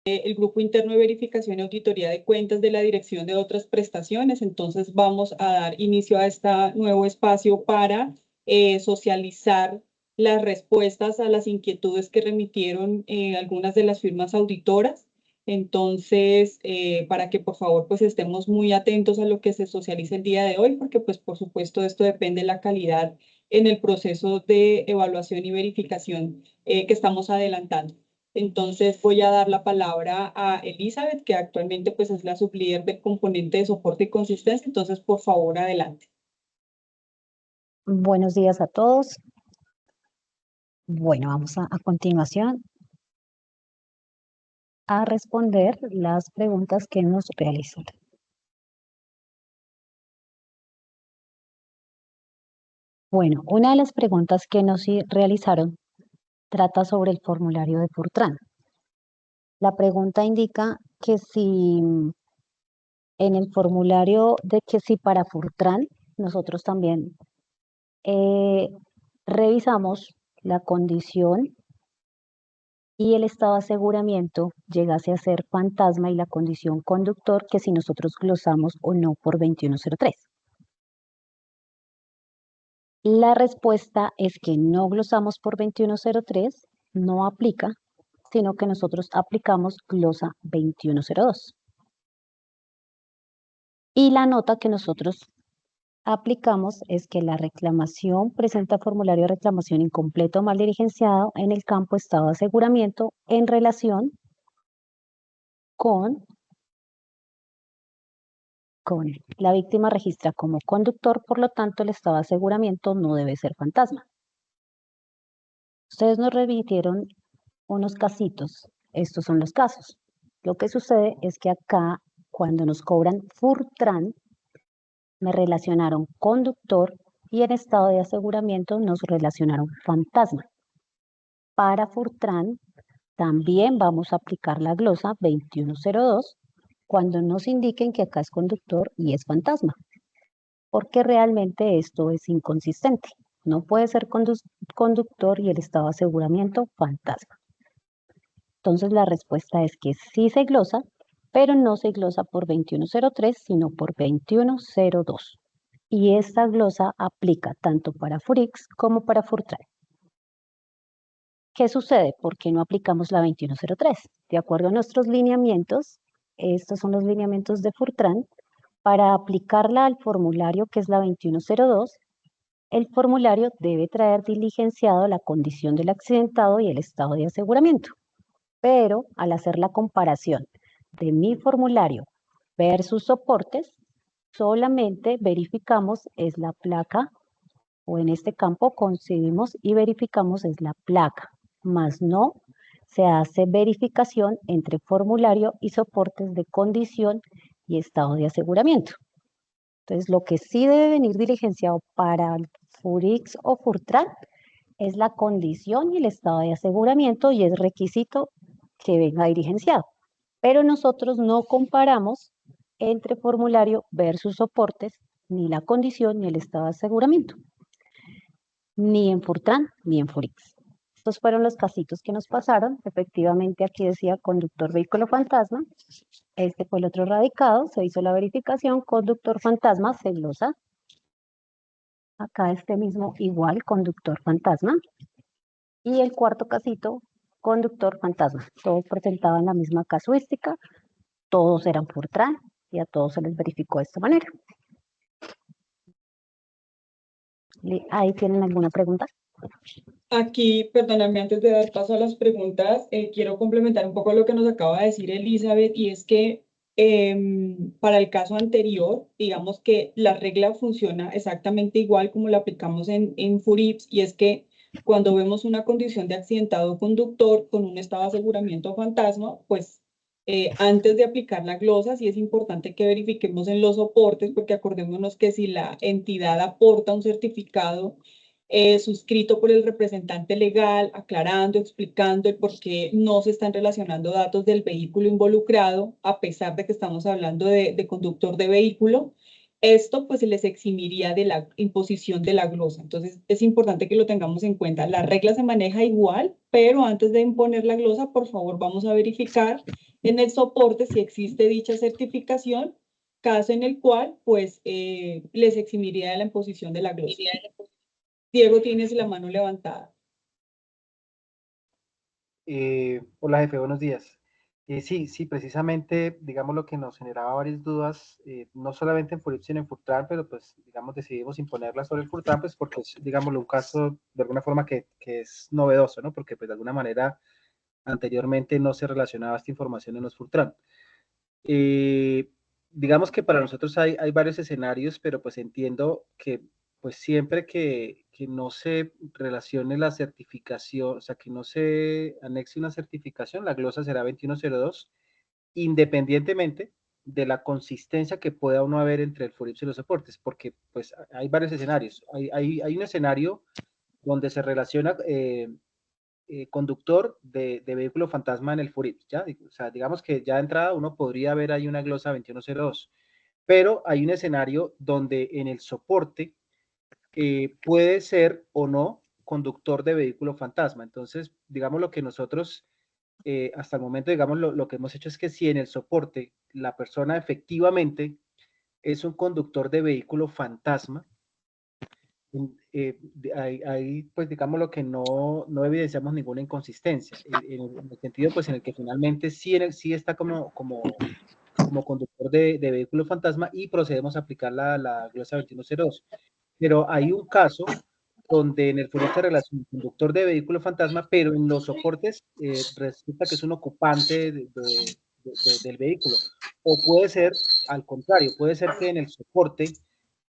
el Grupo Interno de Verificación y Auditoría de Cuentas de la Dirección de Otras Prestaciones. Entonces vamos a dar inicio a este nuevo espacio para socializar las respuestas a las inquietudes que remitieron algunas de las firmas auditoras. Entonces, para que por favor pues estemos muy atentos a lo que se socialice el día de hoy, porque pues por supuesto esto depende de la calidad en el proceso de evaluación y verificación que estamos adelantando. Entonces voy a dar la palabra a Elizabeth, que actualmente pues es la sublíder del componente de soporte y consistencia. Entonces, por favor, adelante. Buenos días a todos. Bueno, vamos a continuación a responder las preguntas que nos realizan. Bueno, una de las preguntas que nos realizaron trata sobre el formulario de Fortran. La pregunta indica que si en el formulario de que si para Fortran nosotros también revisamos la condición y el estado de aseguramiento llegase a ser fantasma y la condición conductor, que si nosotros glosamos o no por 2103. La respuesta es que no glosamos por 2103, no aplica, sino que nosotros aplicamos glosa 2102. Y la nota que nosotros aplicamos es que la reclamación presenta formulario de reclamación incompleto o mal diligenciado en el campo estado de aseguramiento en relación con la víctima registra como conductor, por lo tanto el estado de aseguramiento no debe ser fantasma. Ustedes nos remitieron unos casitos, estos son los casos. Lo que sucede es que acá, cuando nos cobran Fortran, me relacionaron conductor y en estado de aseguramiento nos relacionaron fantasma. Para Fortran también vamos a aplicar la glosa 2102 cuando nos indiquen que acá es conductor y es fantasma, porque realmente esto es inconsistente. No puede ser conductor y el estado de aseguramiento fantasma. Entonces la respuesta es que sí se glosa, pero no se glosa por 2103, sino por 2102. Y esta glosa aplica tanto para Furix como para Fortran. ¿Qué sucede? ¿Por qué no aplicamos la 2103? De acuerdo a nuestros lineamientos, estos son los lineamientos de Fortran, para aplicarla al formulario que es la 2102, el formulario debe traer diligenciado la condición del accidentado y el estado de aseguramiento. Pero al hacer la comparación de mi formulario versus soportes, solamente verificamos es la placa, o en este campo conseguimos y verificamos es la placa, más no se hace verificación entre formulario y soportes de condición y estado de aseguramiento. Entonces, lo que sí debe venir diligenciado para Furix o Fortran es la condición y el estado de aseguramiento y es requisito que venga diligenciado. Pero nosotros no comparamos entre formulario versus soportes ni la condición ni el estado de aseguramiento, ni en Fortran ni en Furix. Estos fueron los casitos que nos pasaron. Efectivamente, aquí decía conductor vehículo fantasma. Este fue el otro radicado, se hizo la verificación, conductor fantasma, se glosa. Acá este mismo igual, conductor fantasma. Y el cuarto casito, conductor fantasma. Todos presentaban la misma casuística, todos eran Fortran y a todos se les verificó de esta manera. ¿Ahí tienen alguna pregunta? Aquí, perdóname, antes de dar paso a las preguntas, quiero complementar un poco lo que nos acaba de decir Elizabeth, y es que para el caso anterior, digamos que la regla funciona exactamente igual como la aplicamos en Furips, y es que cuando vemos una condición de accidentado conductor con un estado de aseguramiento fantasma, pues antes de aplicar la glosa, sí es importante que verifiquemos en los soportes, porque acordémonos que si la entidad aporta un certificado suscrito por el representante legal, aclarando, explicando el por qué no se están relacionando datos del vehículo involucrado, a pesar de que estamos hablando de conductor de vehículo. Esto pues les eximiría de la imposición de la glosa. Entonces es importante que lo tengamos en cuenta. La regla se maneja igual, pero antes de imponer la glosa, por favor, vamos a verificar en el soporte si existe dicha certificación, caso en el cual pues les eximiría de la imposición de la glosa. Diego, tienes la mano levantada. Hola jefe, buenos días. Sí, precisamente, digamos, lo que nos generaba varias dudas, no solamente en Furip, sino en Fortran, pero pues, digamos, decidimos imponerla sobre el Fortran, pues porque es, digámoslo, un caso de alguna forma que es novedoso, ¿no? Porque pues de alguna manera anteriormente no se relacionaba esta información en los Fortran. Eh, digamos que para nosotros hay varios escenarios, pero pues entiendo que pues siempre que no se relacione la certificación, o sea, que no se anexe una certificación, la glosa será 2102, independientemente de la consistencia que pueda uno haber entre el FORIPS y los soportes, porque pues hay varios escenarios. Hay un escenario donde se relaciona conductor de vehículo fantasma en el FURIP, ¿ya? O sea, digamos que ya de entrada uno podría ver ahí una glosa 2102, pero hay un escenario donde en el soporte puede ser o no conductor de vehículo fantasma. Entonces, digamos lo que nosotros hasta el momento, digamos, lo que hemos hecho es que si en el soporte la persona efectivamente es un conductor de vehículo fantasma, ahí, pues digamos lo que no evidenciamos ninguna inconsistencia, en el sentido pues en el que finalmente sí está como conductor de vehículo fantasma y procedemos a aplicar la glosa 2102. Pero hay un caso donde en el foro se relaciona un conductor de vehículo fantasma, pero en los soportes resulta que es un ocupante del vehículo. O puede ser al contrario, puede ser que en el soporte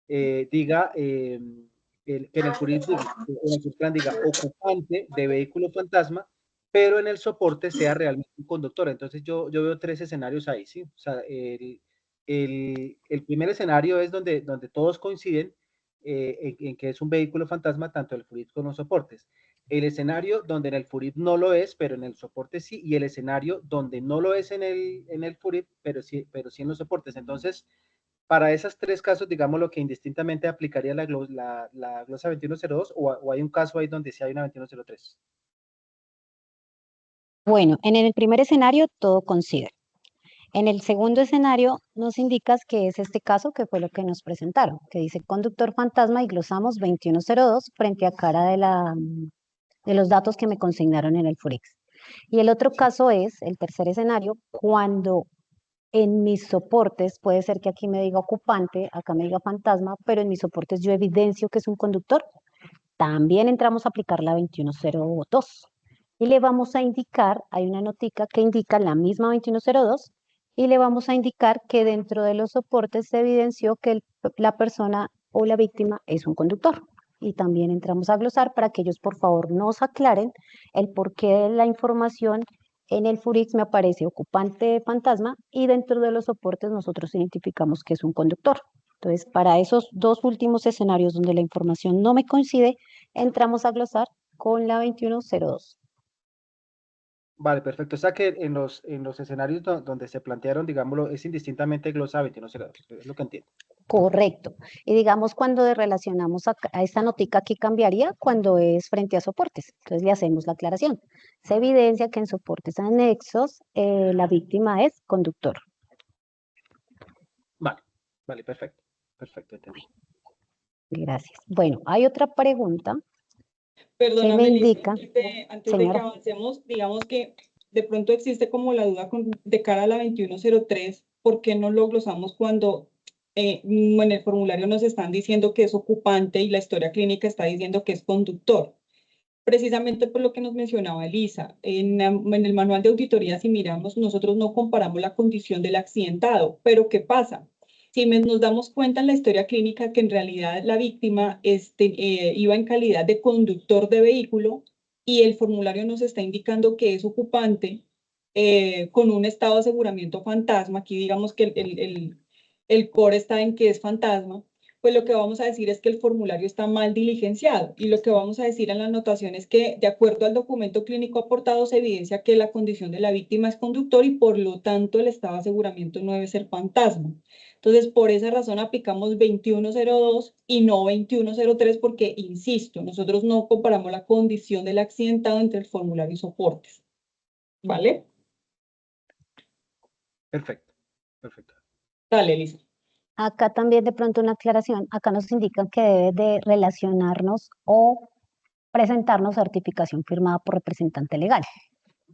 diga que en el Fortran diga ocupante de vehículo fantasma, pero en el soporte sea realmente un conductor. Entonces yo veo tres escenarios ahí, ¿sí? O sea, el primer escenario es donde todos coinciden en que es un vehículo fantasma, tanto el FURIP como los soportes. El escenario donde en el FURIP no lo es, pero en el soporte sí, y el escenario donde no lo es en el FURIP, pero sí en los soportes. Entonces, para esos tres casos, digamos lo que indistintamente aplicaría la glosa 2102 o hay un caso ahí donde sí hay una 2103. Bueno, en el primer escenario todo coincide. En el segundo escenario nos indicas que es este caso que fue lo que nos presentaron, que dice conductor fantasma y glosamos 2102 frente a cara de los datos que me consignaron en el Forex. Y el otro caso es, el tercer escenario, cuando en mis soportes, puede ser que aquí me diga ocupante, acá me diga fantasma, pero en mis soportes yo evidencio que es un conductor. También entramos a aplicar la 2102 y le vamos a indicar, hay una notica que indica la misma 2102 y le vamos a indicar que dentro de los soportes se evidenció que la persona o la víctima es un conductor. Y también entramos a glosar para que ellos por favor nos aclaren el porqué de la información. En el FURIX me aparece ocupante fantasma y dentro de los soportes nosotros identificamos que es un conductor. Entonces, para esos dos últimos escenarios donde la información no me coincide, entramos a glosar con la 2102. Vale, perfecto. O sea que en los escenarios donde se plantearon, digámoslo, es indistintamente glosa 2102. Es lo que entiendo. Correcto. Y digamos, cuando relacionamos a esta notica aquí cambiaría cuando es frente a soportes. Entonces le hacemos la aclaración. Se evidencia que en soportes anexos la víctima es conductor. Vale, perfecto. Perfecto, entendí. Gracias. Bueno, hay otra pregunta que me Perdóname, Lisa, indica, antes de que señora. avancemos, digamos que de pronto existe como la duda de cara a la 2103, ¿por qué no lo glosamos cuando en el formulario nos están diciendo que es ocupante y la historia clínica está diciendo que es conductor? Precisamente por lo que nos mencionaba Elisa, en el manual de auditoría, si miramos, nosotros no comparamos la condición del accidentado, pero ¿qué pasa? Si nos damos cuenta en la historia clínica que en realidad la víctima iba en calidad de conductor de vehículo y el formulario nos está indicando que es ocupante con un estado de aseguramiento fantasma, aquí digamos que el core está en que es fantasma, pues lo que vamos a decir es que el formulario está mal diligenciado y lo que vamos a decir en la anotación es que de acuerdo al documento clínico aportado se evidencia que la condición de la víctima es conductor y por lo tanto el estado de aseguramiento no debe ser fantasma. Entonces, por esa razón aplicamos 2102 y no 2103 porque, insisto, nosotros no comparamos la condición del accidentado entre el formulario y soportes. ¿Vale? Perfecto, perfecto. Dale, Elisa. Acá también de pronto una aclaración, acá nos indican que debe de relacionarnos o presentarnos certificación firmada por representante legal.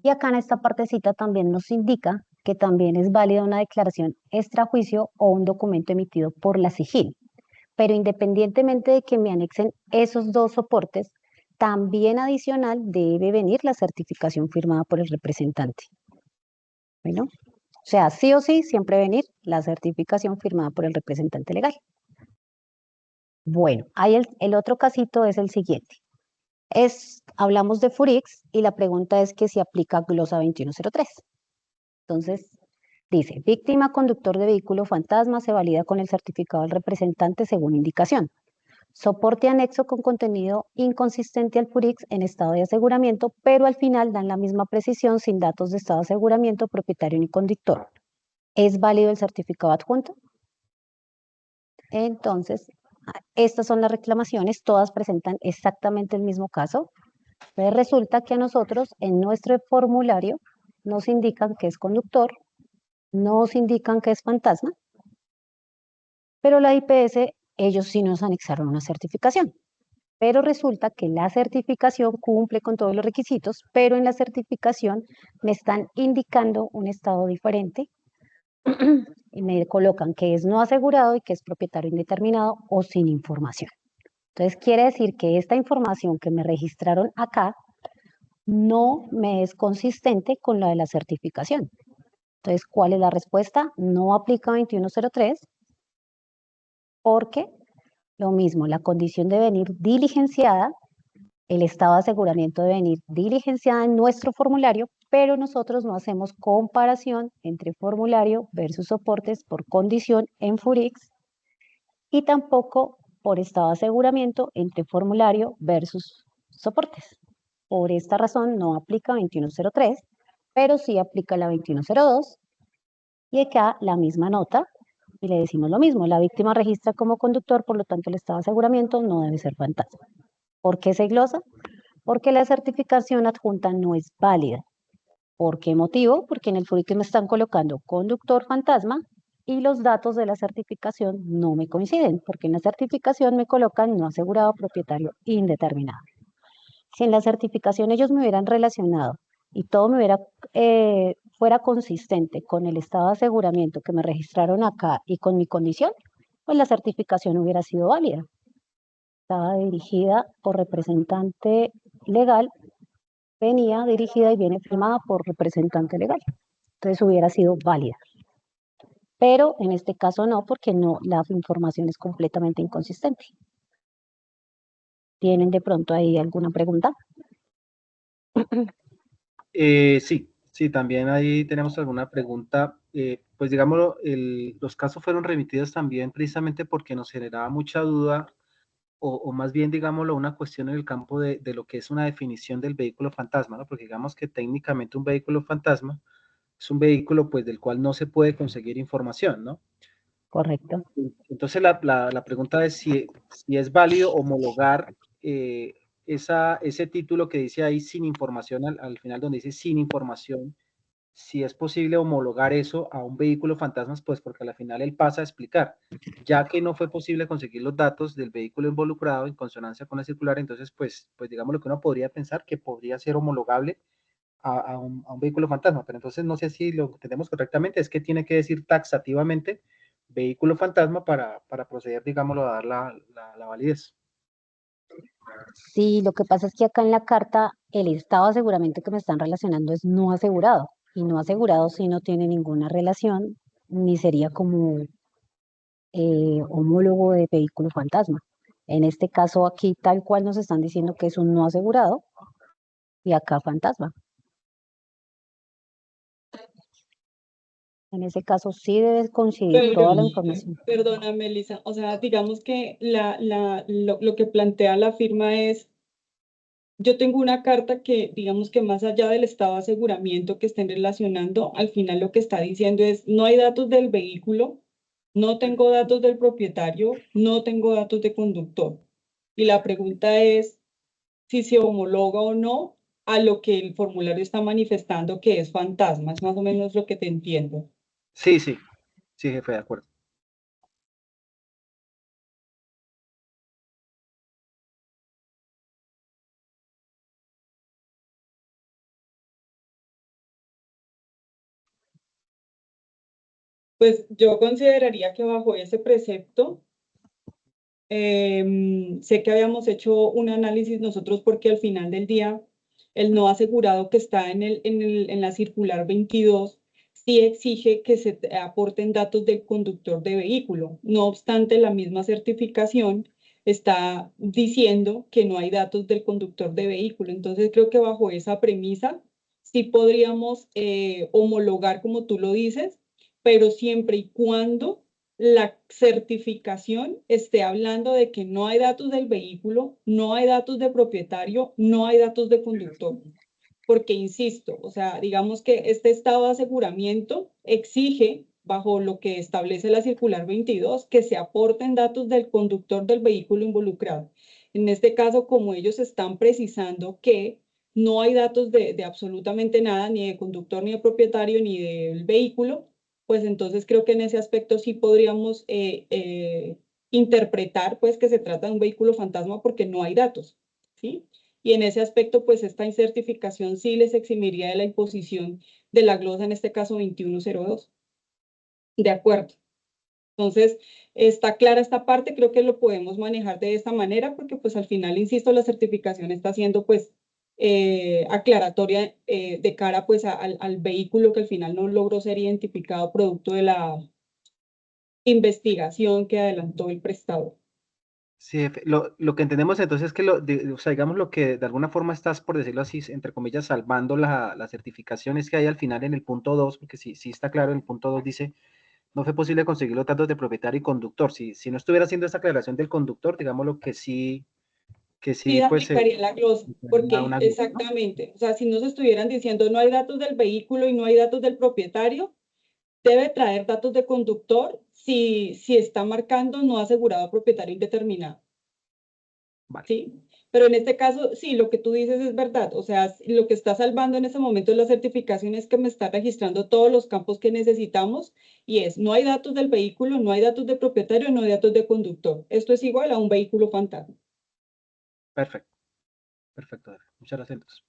Y acá en esta partecita también nos indica que también es válida una declaración extrajuicio o un documento emitido por la SIGIN. Pero independientemente de que me anexen esos dos soportes, también adicional debe venir la certificación firmada por el representante. Bueno, o sea, sí o sí, siempre venir la certificación firmada por el representante legal. Bueno, ahí el otro casito es el siguiente. Hablamos de Furix y la pregunta es que si aplica glosa 2103. Entonces, dice, víctima conductor de vehículo fantasma se valida con el certificado del representante según indicación. Soporte anexo con contenido inconsistente al Furix en estado de aseguramiento, pero al final dan la misma precisión sin datos de estado de aseguramiento, propietario ni conductor. ¿Es válido el certificado adjunto? Entonces, estas son las reclamaciones, todas presentan exactamente el mismo caso. Entonces resulta que a nosotros en nuestro formulario nos indican que es conductor, nos indican que es fantasma, pero la IPS, ellos sí nos anexaron una certificación. Pero resulta que la certificación cumple con todos los requisitos, pero en la certificación me están indicando un estado diferente y me colocan que es no asegurado y que es propietario indeterminado o sin información. Entonces quiere decir que esta información que me registraron acá no me es consistente con la de la certificación. Entonces, ¿cuál es la respuesta? No aplica 2103 porque lo mismo, la condición de venir diligenciada, el estado de aseguramiento de venir diligenciada en nuestro formulario, pero nosotros no hacemos comparación entre formulario versus soportes por condición en Furix y tampoco por estado de aseguramiento entre formulario versus soportes. Por esta razón no aplica 2103, pero sí aplica la 2102 y acá la misma nota y le decimos lo mismo, la víctima registra como conductor, por lo tanto el estado de aseguramiento no debe ser fantasma. ¿Por qué se glosa? Porque la certificación adjunta no es válida. ¿Por qué motivo? Porque en el Furix me están colocando conductor fantasma y los datos de la certificación no me coinciden, porque en la certificación me colocan no asegurado, propietario indeterminado. Si en la certificación ellos me hubieran relacionado y todo me fuera consistente con el estado de aseguramiento que me registraron acá y con mi condición, pues la certificación hubiera sido válida. Estaba dirigida por representante legal, venía dirigida y viene firmada por representante legal. Entonces hubiera sido válida. Pero en este caso no, porque no, la información es completamente inconsistente. ¿Tienen de pronto ahí alguna pregunta? Sí, también ahí tenemos alguna pregunta. Pues digámoslo, los casos fueron remitidos también precisamente porque nos generaba mucha duda o más bien, digámoslo, una cuestión en el campo de lo que es una definición del vehículo fantasma, ¿no? Porque digamos que técnicamente un vehículo fantasma es un vehículo pues del cual no se puede conseguir información, ¿no? Correcto. Entonces la pregunta es si es válido homologar ese título que dice ahí sin información, al final donde dice sin información, si es posible homologar eso a un vehículo fantasmas, pues porque al final él pasa a explicar, ya que no fue posible conseguir los datos del vehículo involucrado en consonancia con la circular, entonces pues digamos lo que uno podría pensar que podría ser homologable a un vehículo fantasma, pero entonces no sé si lo entendemos correctamente, es que tiene que decir taxativamente vehículo fantasma para proceder, digámoslo, a dar la validez. Sí, lo que pasa es que acá en la carta el estado de aseguramiento que me están relacionando es no asegurado. Y no asegurado sí no tiene ninguna relación, ni sería como homólogo de vehículo fantasma. En este caso aquí tal cual nos están diciendo que es un no asegurado y acá fantasma. En ese caso sí debes coincidir toda la información. Perdona, Melissa, o sea, digamos que lo que plantea la firma es, yo tengo una carta que, digamos que más allá del estado de aseguramiento que estén relacionando, al final lo que está diciendo es, no hay datos del vehículo, no tengo datos del propietario, no tengo datos de conductor. Y la pregunta es si se homologa o no a lo que el formulario está manifestando que es fantasma, es más o menos lo que te entiendo. Sí, sí, sí, jefe, de acuerdo. Pues yo consideraría que bajo ese precepto, sé que habíamos hecho un análisis nosotros porque al final del día el no asegurado que está en la circular 22 sí exige que se aporten datos del conductor de vehículo. No obstante, la misma certificación está diciendo que no hay datos del conductor de vehículo. Entonces creo que bajo esa premisa sí podríamos homologar como tú lo dices, pero siempre y cuando la certificación esté hablando de que no hay datos del vehículo, no hay datos de propietario, no hay datos de conductor. Porque, insisto, o sea, digamos que este estado de aseguramiento exige, bajo lo que establece la circular 22, que se aporten datos del conductor del vehículo involucrado. En este caso, como ellos están precisando que no hay datos de absolutamente nada, ni de conductor, ni de propietario, ni del vehículo, pues entonces creo que en ese aspecto sí podríamos interpretar pues que se trata de un vehículo fantasma porque no hay datos, ¿sí? Y en ese aspecto pues esta incertificación sí les eximiría de la imposición de la glosa, en este caso 2102. De acuerdo. Entonces, está clara esta parte, creo que lo podemos manejar de esta manera porque pues al final, insisto, la certificación está siendo pues aclaratoria de cara pues al vehículo que al final no logró ser identificado producto de la investigación que adelantó el prestador. Sí, jefe. Lo que entendemos entonces es que, o sea, digamos lo que de alguna forma estás, por decirlo así, entre comillas, salvando la certificación es que hay al final en el punto 2, porque sí, sí está claro, en el punto 2 dice, no fue posible conseguir los datos de propietario y conductor. Si no estuviera haciendo esta aclaración del conductor, digamos lo que Sí sí, pues se aplicaría la glosa, da porque una glosa, ¿no? exactamente, o sea, si no se estuvieran diciendo no hay datos del vehículo y no hay datos del propietario, debe traer datos de conductor si está marcando no asegurado propietario indeterminado, Vale. ¿sí? Pero en este caso, sí, lo que tú dices es verdad, o sea, lo que está salvando en ese momento es la certificación, es que me está registrando todos los campos que necesitamos y es, no hay datos del vehículo, no hay datos de propietario, no hay datos de conductor. Esto es igual a un vehículo fantasma, Perfecto, perfecto, jefe. Muchas gracias. Entonces.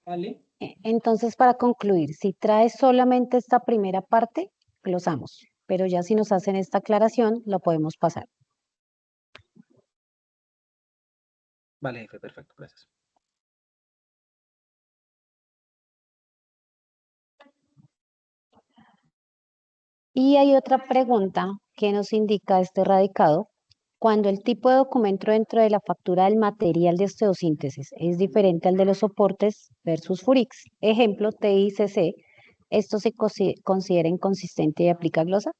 ¿vale? Entonces, para concluir, si traes solamente esta primera parte, glosamos, pero ya si nos hacen esta aclaración, lo podemos pasar. Vale, jefe, perfecto, gracias. Y hay otra pregunta que nos indica este radicado. Cuando el tipo de documento dentro de la factura del material de osteosíntesis es diferente al de los soportes versus FURIX, ejemplo TICC, ¿esto se considera inconsistente y aplica glosa?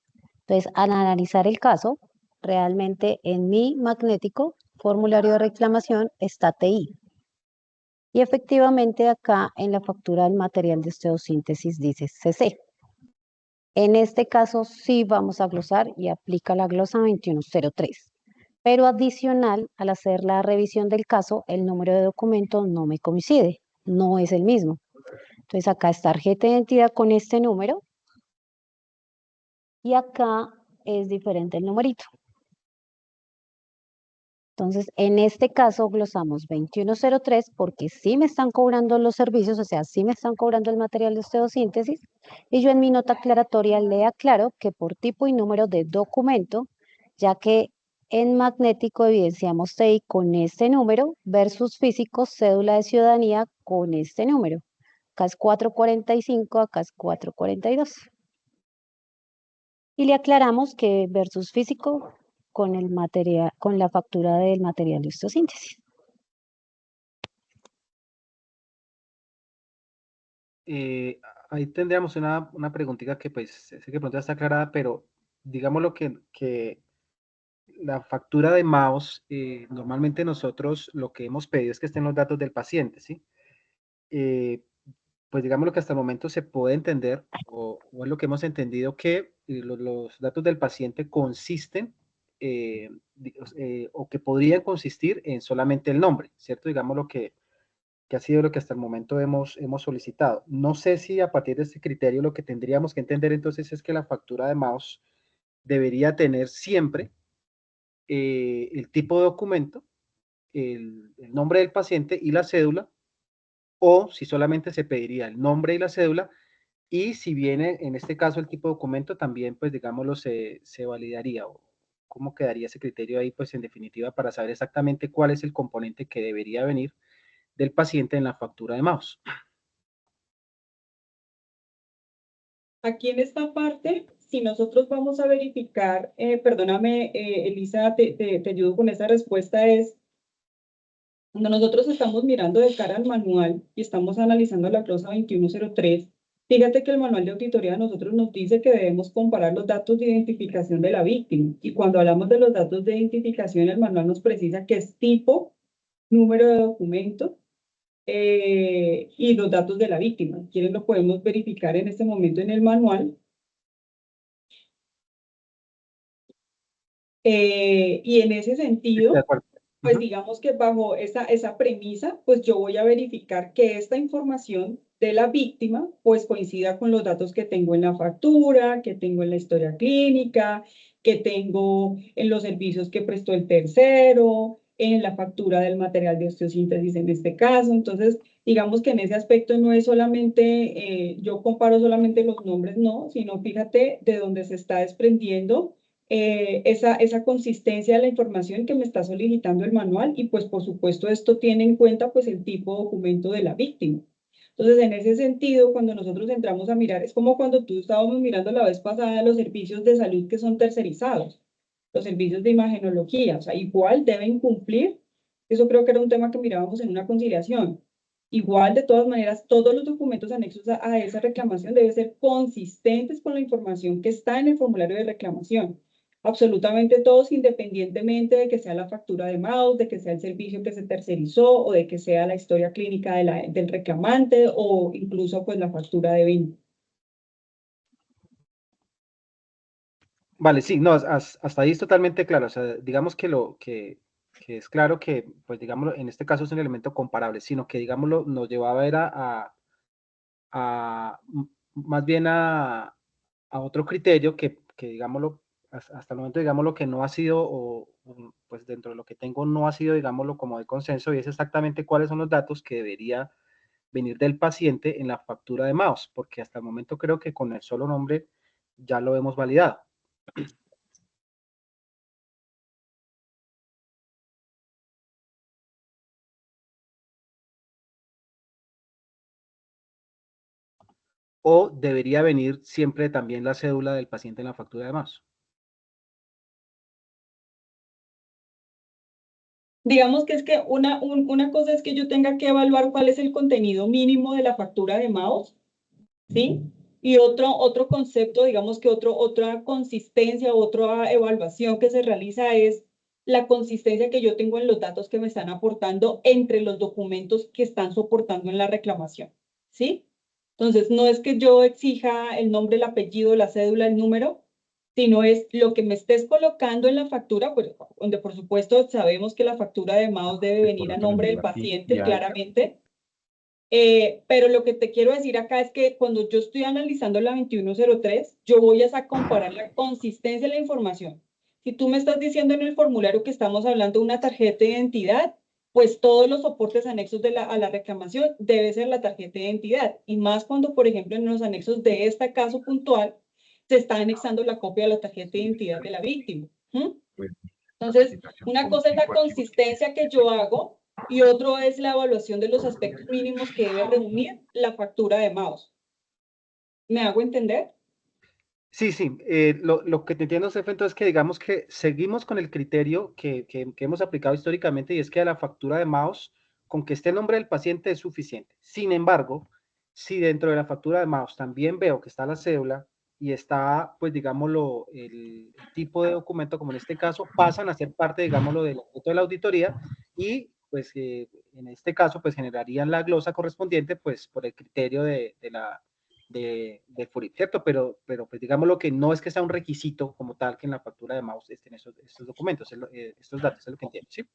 Entonces, al analizar el caso, realmente en mi magnético formulario de reclamación está TI. Y efectivamente acá en la factura del material de osteosíntesis dice CC. En este caso sí vamos a glosar y aplica la glosa 2103. Pero adicional, al hacer la revisión del caso, el número de documento no me coincide, no es el mismo. Entonces acá está tarjeta de identidad con este número y acá es diferente el numerito. Entonces, en este caso glosamos 2103 porque sí me están cobrando los servicios, o sea, sí me están cobrando el material de osteosíntesis, y yo en mi nota aclaratoria le aclaro que por tipo y número de documento, ya que en magnético evidenciamos TI con este número versus físico cédula de ciudadanía con este número. Acá es 445, acá es 442. Y le aclaramos que versus físico con el material, con la factura del material de osteosíntesis. ahí tendríamos una preguntita que pues sé que pronto ya está aclarada, pero digamos lo que la factura de mouse, normalmente nosotros lo que hemos pedido es que estén los datos del paciente, ¿sí? Pues digamos lo que hasta el momento se puede entender, o es lo que hemos entendido, que los datos del paciente consisten, o que podrían consistir en solamente el nombre, ¿cierto? Digamos lo que ha sido lo que hasta el momento hemos solicitado. No sé si a partir de este criterio lo que tendríamos que entender entonces es que la factura de mouse debería tener siempre el tipo de documento, el nombre del paciente y la cédula, o si solamente se pediría el nombre y la cédula, y si viene en este caso el tipo de documento, también pues digámoslo se validaría, o cómo quedaría ese criterio ahí, pues en definitiva, para saber exactamente cuál es el componente que debería venir del paciente en la factura de mouse. Aquí en esta parte, si nosotros vamos a verificar, perdóname, Elisa, te ayudo con esa respuesta, es cuando nosotros estamos mirando de cara al manual y estamos analizando la glosa 2103, fíjate que el manual de auditoría a nosotros nos dice que debemos comparar los datos de identificación de la víctima. Y cuando hablamos de los datos de identificación, el manual nos precisa que es tipo, número de documento, y los datos de la víctima. ¿Quieren lo podemos verificar en este momento en el manual? Y en ese De sentido, acuerdo. pues digamos que bajo esa premisa, pues yo voy a verificar que esta información de la víctima, pues coincida con los datos que tengo en la factura, que tengo en la historia clínica, que tengo en los servicios que prestó el tercero, en la factura del material de osteosíntesis en este caso. Entonces, digamos que en ese aspecto no es solamente, yo comparo solamente los nombres, no, sino fíjate de dónde se está desprendiendo esa consistencia de la información que me está solicitando el manual y pues por supuesto esto tiene en cuenta pues el tipo de documento de la víctima. Entonces en ese sentido cuando nosotros entramos a mirar es como cuando tú estábamos mirando la vez pasada los servicios de salud que son tercerizados, los servicios de imagenología, o sea igual deben cumplir, eso creo que era un tema que mirábamos en una conciliación. Igual, de todas maneras, todos los documentos anexos a esa reclamación deben ser consistentes con la información que está en el formulario de reclamación. Absolutamente todos, independientemente de que sea la factura de mouse, de que sea el servicio que se tercerizó o de que sea la historia clínica del reclamante o incluso pues la factura de venta. Vale, sí, no, hasta ahí es totalmente claro. O sea, digamos que que es claro que, pues digámoslo, en este caso es un elemento comparable, sino que, digámoslo, nos llevaba era más bien a otro criterio que digámoslo, hasta el momento, digámoslo, que no ha sido, pues dentro de lo que tengo, no ha sido, digámoslo, como de consenso, y es exactamente cuáles son los datos que debería venir del paciente en la factura de mouse, porque hasta el momento creo que con el solo nombre ya lo hemos validado. O debería venir siempre también la cédula del paciente en la factura de mouse. Digamos que es que una cosa es que yo tenga que evaluar cuál es el contenido mínimo de la factura de mouse, ¿sí? Y otro concepto, digamos que otra consistencia, otra evaluación que se realiza es la consistencia que yo tengo en los datos que me están aportando entre los documentos que están soportando en la reclamación, ¿sí? Entonces, no es que yo exija el nombre, el apellido, la cédula, el número, sino es lo que me estés colocando en la factura, pues, donde por supuesto sabemos que la factura de mouse debe venir a nombre del paciente, claramente. Pero lo que te quiero decir acá es que cuando yo estoy analizando la 2103, yo voy a comparar la consistencia de la información. Si tú me estás diciendo en el formulario que estamos hablando de una tarjeta de identidad, pues todos los soportes anexos a la reclamación debe ser la tarjeta de identidad. Y más cuando, por ejemplo, en los anexos de este caso puntual, se está anexando la copia de la tarjeta de identidad de la víctima. Entonces, una cosa es la consistencia que yo hago y otro es la evaluación de los aspectos mínimos que debe reunir la factura de mouse. ¿Me hago entender? Sí, sí, lo que te entiendo, Cefe, entonces es que digamos que seguimos con el criterio que hemos aplicado históricamente, y es que a la factura de mouse, con que esté el nombre del paciente es suficiente. Sin embargo, si dentro de la factura de mouse también veo que está la cédula y está, pues digámoslo, el tipo de documento, como en este caso, pasan a ser parte, digámoslo, del objeto de la auditoría y pues en este caso, pues generarían la glosa correspondiente, pues por el criterio de FURIP, ¿cierto? Pero pues digámoslo que no es que sea un requisito como tal que en la factura de mouse estén estos documentos, estos datos, es lo que entiendo, ¿sí?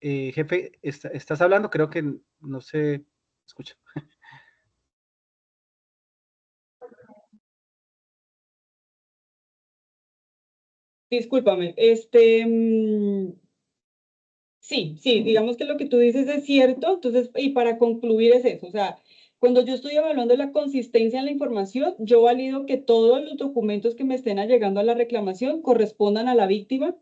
Jefe, ¿estás hablando? Creo que no se escucha. Discúlpame, sí, digamos que lo que tú dices es cierto, entonces, y para concluir es eso, o sea, cuando yo estoy evaluando la consistencia en la información, yo valido que todos los documentos que me estén allegando a la reclamación correspondan a la víctima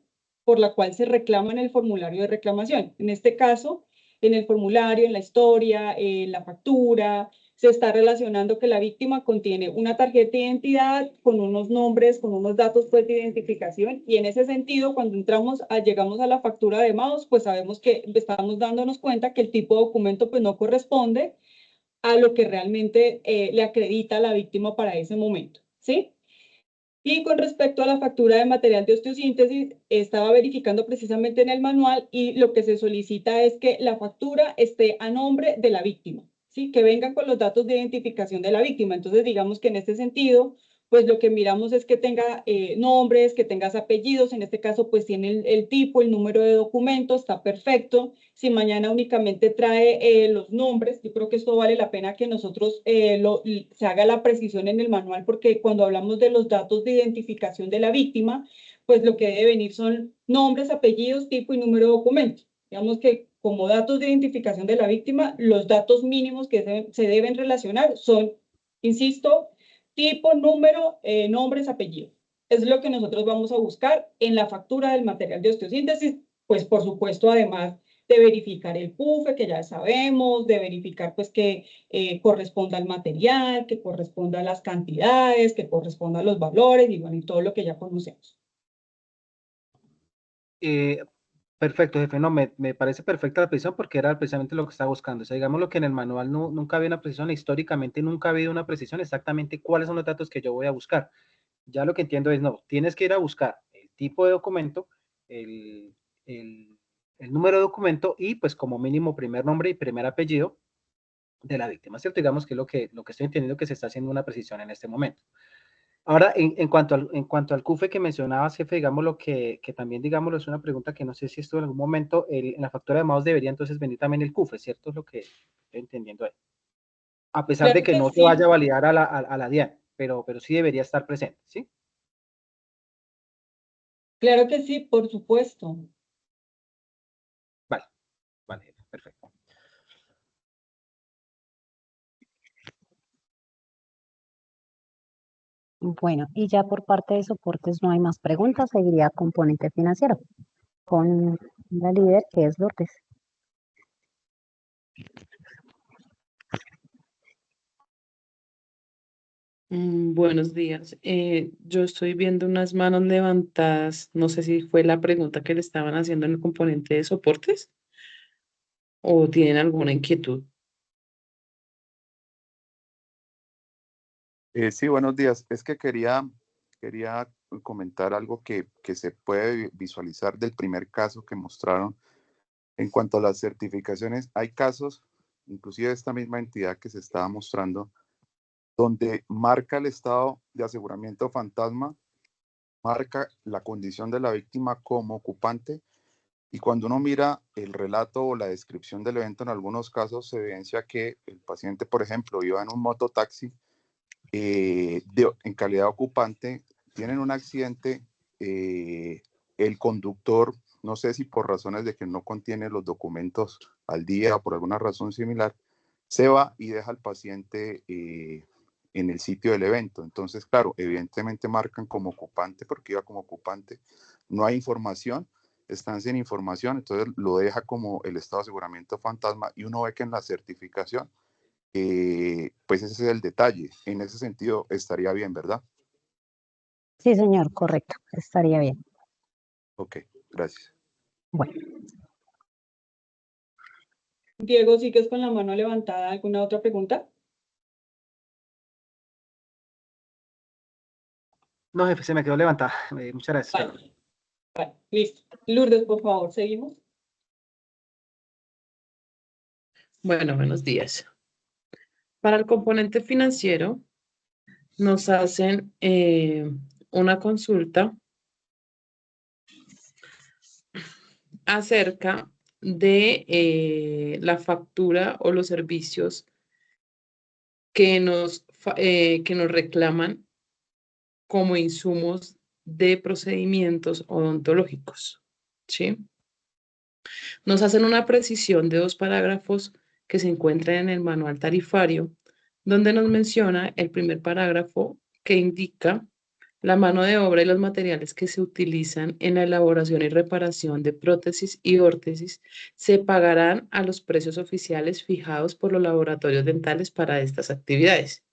por la cual se reclama en el formulario de reclamación. En este caso, en el formulario, en la historia, en la factura, se está relacionando que la víctima contiene una tarjeta de identidad con unos nombres, con unos datos pues, de identificación, y en ese sentido, cuando llegamos a la factura de mouse, pues sabemos que estamos dándonos cuenta que el tipo de documento pues no corresponde a lo que realmente le acredita a la víctima para ese momento, ¿sí? Y con respecto a la factura de material de osteosíntesis, estaba verificando precisamente en el manual y lo que se solicita es que la factura esté a nombre de la víctima, ¿sí? Que venga con los datos de identificación de la víctima. Entonces, digamos que en este sentido, pues lo que miramos es que tenga nombres, que tengas apellidos. En este caso, pues tiene el tipo, el número de documento, está perfecto. Si mañana únicamente trae los nombres, yo creo que esto vale la pena que nosotros se haga la precisión en el manual, porque cuando hablamos de los datos de identificación de la víctima, pues lo que debe venir son nombres, apellidos, tipo y número de documento. Digamos que como datos de identificación de la víctima, los datos mínimos que se deben relacionar son, insisto, tipo, número, nombres, apellidos. Es lo que nosotros vamos a buscar en la factura del material de osteosíntesis, pues por supuesto, además de verificar el PUFE, que ya sabemos, de verificar pues que corresponda al material, que corresponda a las cantidades, que corresponda a los valores y bueno, y todo lo que ya conocemos. Perfecto, jefe. No, me parece perfecta la precisión porque era precisamente lo que estaba buscando. O sea, digamos lo que en el manual nunca había una precisión, históricamente nunca ha habido una precisión exactamente cuáles son los datos que yo voy a buscar. Ya lo que entiendo es, no, tienes que ir a buscar el tipo de documento, el, el, el número de documento y pues como mínimo primer nombre y primer apellido de la víctima, ¿cierto? Digamos que es lo que estoy entendiendo que se está haciendo una precisión en este momento. Ahora, en cuanto al CUFE que mencionabas, jefe, digamos lo que también, digámoslo, es una pregunta que no sé si esto en algún momento, en la factura de mouse debería entonces venir también el CUFE, ¿cierto? Es lo que estoy entendiendo ahí. A pesar de Claro que que no se vaya a sí, validar a la DIAN, pero sí debería estar presente, ¿sí? claro que sí, por supuesto. Vale, vale, jefe, perfecto. Bueno, y ya por parte de soportes no hay más preguntas, seguiría componente financiero con la líder que es Lourdes. Buenos días. Yo estoy viendo unas manos levantadas. No sé si fue la pregunta que le estaban haciendo en el componente de soportes o tienen alguna inquietud. Sí, buenos días. Es que quería comentar algo que se puede visualizar del primer caso que mostraron en cuanto a las certificaciones. Hay casos, inclusive de esta misma entidad que se estaba mostrando, donde marca el estado de aseguramiento fantasma, marca la condición de la víctima como ocupante, y cuando uno mira el relato o la descripción del evento, en algunos casos se evidencia que el paciente, por ejemplo, iba en un mototaxi en calidad de ocupante, tienen un accidente, el conductor, no sé si por razones de que no contiene los documentos al día o por alguna razón similar, se va y deja al paciente en el sitio del evento. Entonces, claro, evidentemente marcan como ocupante porque iba como ocupante, no hay información. están sin información, entonces lo deja como el estado de aseguramiento fantasma y uno ve que en la certificación, pues ese es el detalle. En ese sentido estaría bien, ¿verdad? Sí, señor, correcto, estaría bien. Ok, gracias. Bueno, Diego, ¿sigues con la mano levantada? ¿Alguna otra pregunta? No, jefe, se me quedó levantada. Muchas gracias. Vale, vale, listo. Lourdes, por favor, seguimos. Bueno, buenos días. Para el componente financiero, nos hacen una consulta acerca de la factura o los servicios que nos reclaman como insumos de procedimientos odontológicos, ¿sí? Nos hacen una precisión de 2 parágrafos que se encuentran en el manual tarifario, donde nos menciona el primer parágrafo que indica la mano de obra y los materiales que se utilizan en la elaboración y reparación de prótesis y órtesis se pagarán a los precios oficiales fijados por los laboratorios dentales para estas actividades.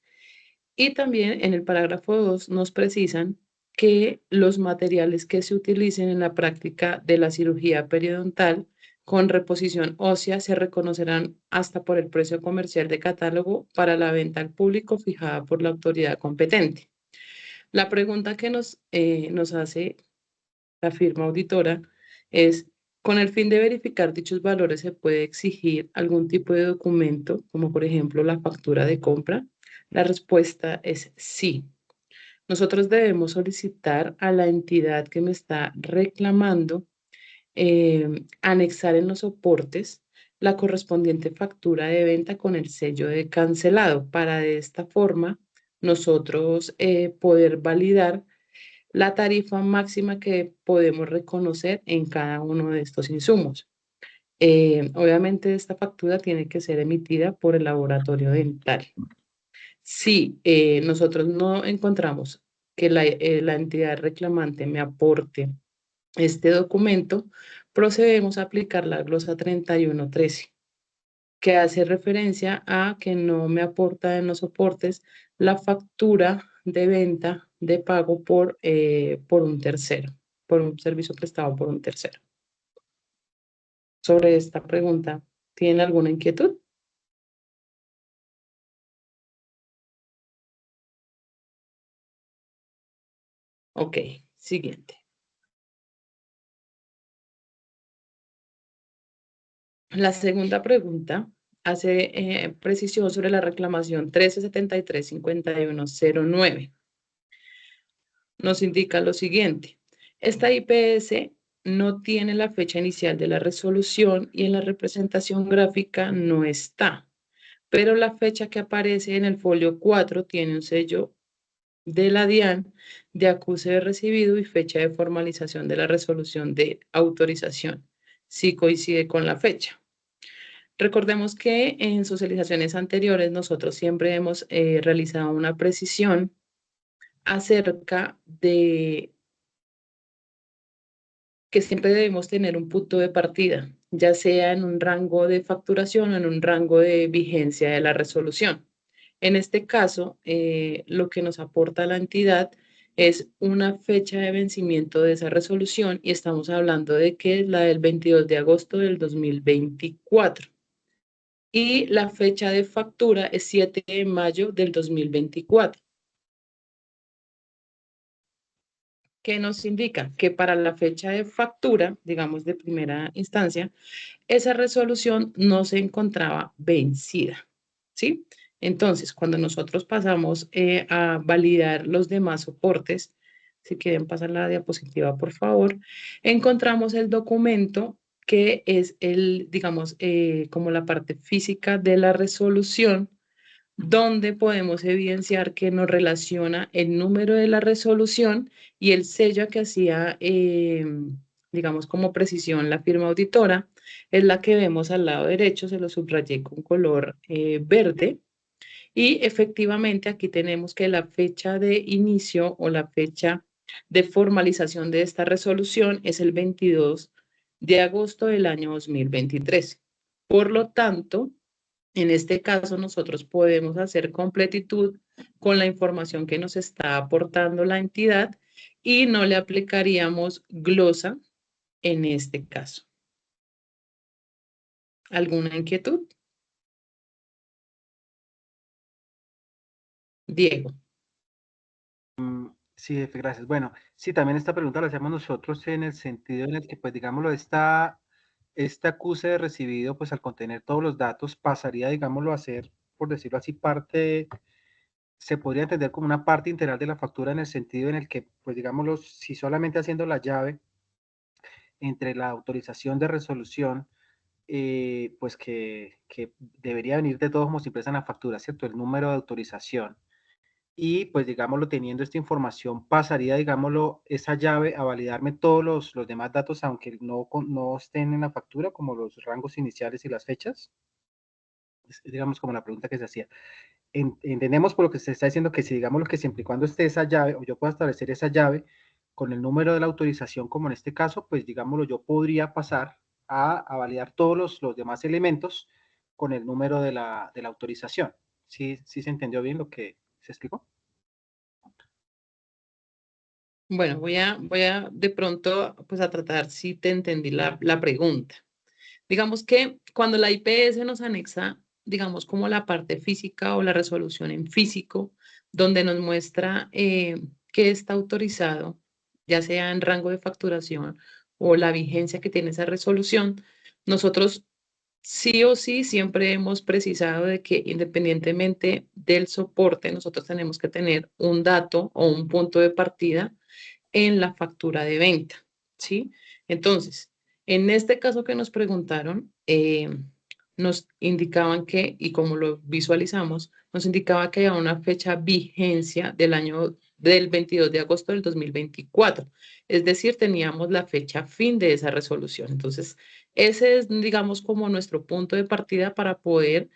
Y también en el parágrafo 2 nos precisan que los materiales que se utilicen en la práctica de la cirugía periodontal con reposición ósea se reconocerán hasta por el precio comercial de catálogo para la venta al público fijada por la autoridad competente. La pregunta que nos hace la firma auditora es, con el fin de verificar dichos valores, ¿se puede exigir algún tipo de documento, como por ejemplo la factura de compra? La respuesta es sí. Nosotros debemos solicitar a la entidad que me está reclamando anexar en los soportes la correspondiente factura de venta con el sello de cancelado para de esta forma nosotros poder validar la tarifa máxima que podemos reconocer en cada uno de estos insumos. Obviamente esta factura tiene que ser emitida por el laboratorio dental. Si nosotros no encontramos que la entidad reclamante me aporte este documento, procedemos a aplicar la glosa 3113, que hace referencia a que no me aporta en los soportes la factura de venta de pago por un tercero, por un servicio prestado por un tercero. Sobre esta pregunta, ¿tienen alguna inquietud? Ok, siguiente. La segunda pregunta hace precisión sobre la reclamación 1373-5109. Nos indica lo siguiente. Esta IPS no tiene la fecha inicial de la resolución y en la representación gráfica no está, pero la fecha que aparece en el folio 4 tiene un sello de la DIAN de acuse de recibido y fecha de formalización de la resolución de autorización. Sí coincide con la fecha. Recordemos que en socializaciones anteriores nosotros siempre hemos realizado una precisión acerca de que siempre debemos tener un punto de partida, ya sea en un rango de facturación o en un rango de vigencia de la resolución. En este caso, lo que nos aporta la entidad es una fecha de vencimiento de esa resolución y estamos hablando de que es la del 22 de agosto del 2024. Y la fecha de factura es 7 de mayo del 2024. ¿Qué nos indica? Que para la fecha de factura, digamos de primera instancia, esa resolución no se encontraba vencida, ¿sí? Entonces, cuando nosotros pasamos a validar los demás soportes, si quieren pasar la diapositiva, por favor, encontramos el documento que es el, digamos, como la parte física de la resolución, donde podemos evidenciar que nos relaciona el número de la resolución y el sello que hacía, digamos, como precisión la firma auditora, es la que vemos al lado derecho, se lo subrayé con color verde. Y efectivamente aquí tenemos que la fecha de inicio o la fecha de formalización de esta resolución es el 22 de agosto del año 2023. Por lo tanto, en este caso nosotros podemos hacer completitud con la información que nos está aportando la entidad y no le aplicaríamos glosa en este caso. ¿Alguna inquietud? Diego. Sí, jefe, gracias. Bueno, sí, también esta pregunta la hacemos nosotros en el sentido en el que, pues, digámoslo, este acuse de recibido, pues, al contener todos los datos, pasaría, digámoslo, a ser, por decirlo así, se podría entender como una parte integral de la factura en el sentido en el que, pues, digámoslo, si solamente haciendo la llave entre la autorización de resolución, pues que debería venir de todos como si en la factura, ¿cierto? El número de autorización. Y pues digámoslo, teniendo esta información, pasaría, digámoslo, esa llave a validarme todos los demás datos, aunque no estén en la factura, como los rangos iniciales y las fechas. Es, digamos, como la pregunta que se hacía. Entendemos por lo que se está diciendo que si, digamos, lo que siempre y cuando esté esa llave, o yo pueda establecer esa llave con el número de la autorización, como en este caso, pues digámoslo, yo podría pasar a validar todos los demás elementos con el número de la autorización. ¿Sí, sí se entendió bien lo que se explicó? Bueno, voy a de pronto pues a tratar si te entendí la pregunta. Digamos que cuando la IPS nos anexa, digamos como la parte física o la resolución en físico, donde nos muestra que está autorizado, ya sea en rango de facturación o la vigencia que tiene esa resolución, nosotros sí o sí siempre hemos precisado de que independientemente del soporte, nosotros tenemos que tener un dato o un punto de partida en la factura de venta, ¿sí? Entonces, en este caso que nos preguntaron, nos indicaban que, y como lo visualizamos, nos indicaba que había una fecha vigencia del año del 22 de agosto del 2024. Es decir, teníamos la fecha fin de esa resolución. Entonces, ese es, digamos, como nuestro punto de partida para poder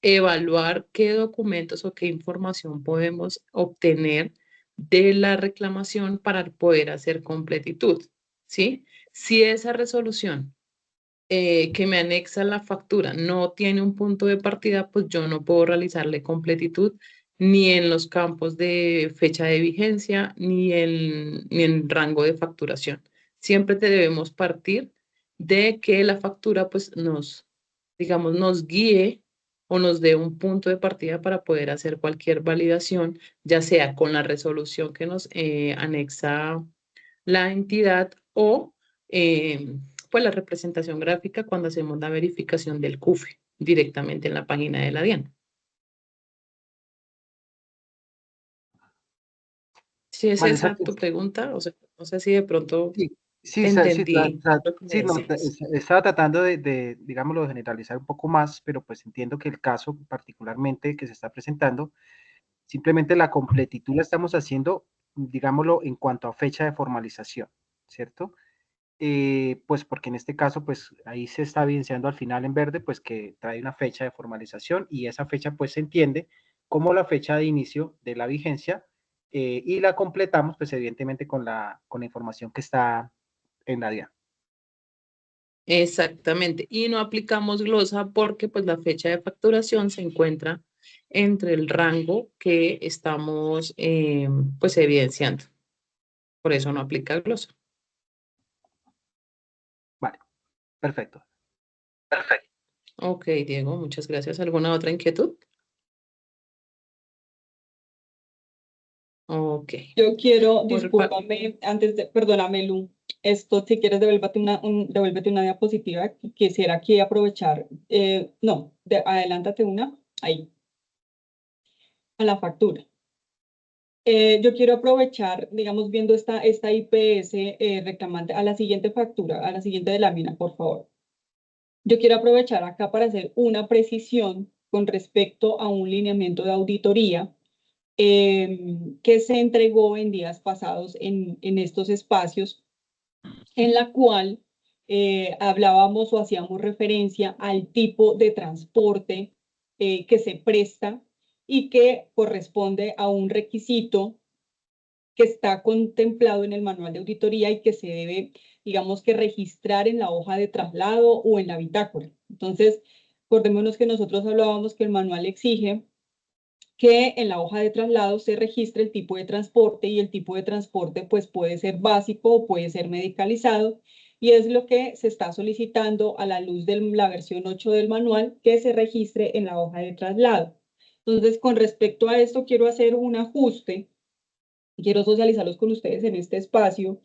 evaluar qué documentos o qué información podemos obtener de la reclamación para poder hacer completitud, ¿sí? Si esa resolución que me anexa la factura no tiene un punto de partida, pues yo no puedo realizarle completitud ni en los campos de fecha de vigencia ni en rango de facturación. Siempre te debemos partir de que la factura pues digamos, nos guíe o nos dé un punto de partida para poder hacer cualquier validación, ya sea con la resolución que nos anexa la entidad o pues la representación gráfica cuando hacemos la verificación del CUFE directamente en la página de la DIAN. Si es Vale, esa tu pregunta, o sea, no sé si de pronto sí, sí, entendí lo que me sí, no, decías. estaba tratando digámoslo, de generalizar un poco más, pero pues entiendo que el caso particularmente que se está presentando, simplemente la completitud la estamos haciendo, digámoslo, en cuanto a fecha de formalización, ¿cierto? Pues porque en este caso, pues ahí se está evidenciando al final en verde, pues que trae una fecha de formalización y esa fecha pues se entiende como la fecha de inicio de la vigencia y la completamos pues evidentemente con la información que está en la DIAN. Exactamente. Y no aplicamos glosa porque pues la fecha de facturación se encuentra entre el rango que estamos pues evidenciando. Por eso no aplica glosa. Vale, perfecto. Perfecto. Ok, Diego, muchas gracias. ¿Alguna otra inquietud? Ok. Yo quiero, Por discúlpame, perdóname, Lu, esto, si quieres, devuélvete una diapositiva. Quisiera aquí aprovechar, no, adelántate una, ahí, a la factura. Yo quiero aprovechar, digamos, viendo esta IPS reclamante, a la siguiente factura, a la siguiente de lámina, por favor. Yo quiero aprovechar acá para hacer una precisión con respecto a un lineamiento de auditoría que se entregó en días pasados en estos espacios, en la cual hablábamos o hacíamos referencia al tipo de transporte que se presta y que corresponde a un requisito que está contemplado en el manual de auditoría y que se debe digamos que registrar en la hoja de traslado o en la bitácora. Entonces, acordémonos que nosotros hablábamos que el manual exige que en la hoja de traslado se registre el tipo de transporte y el tipo de transporte pues puede ser básico o puede ser medicalizado y es lo que se está solicitando a la luz de la versión 8 del manual que se registre en la hoja de traslado. Entonces, con respecto a esto, quiero hacer un ajuste, quiero socializarlos con ustedes en este espacio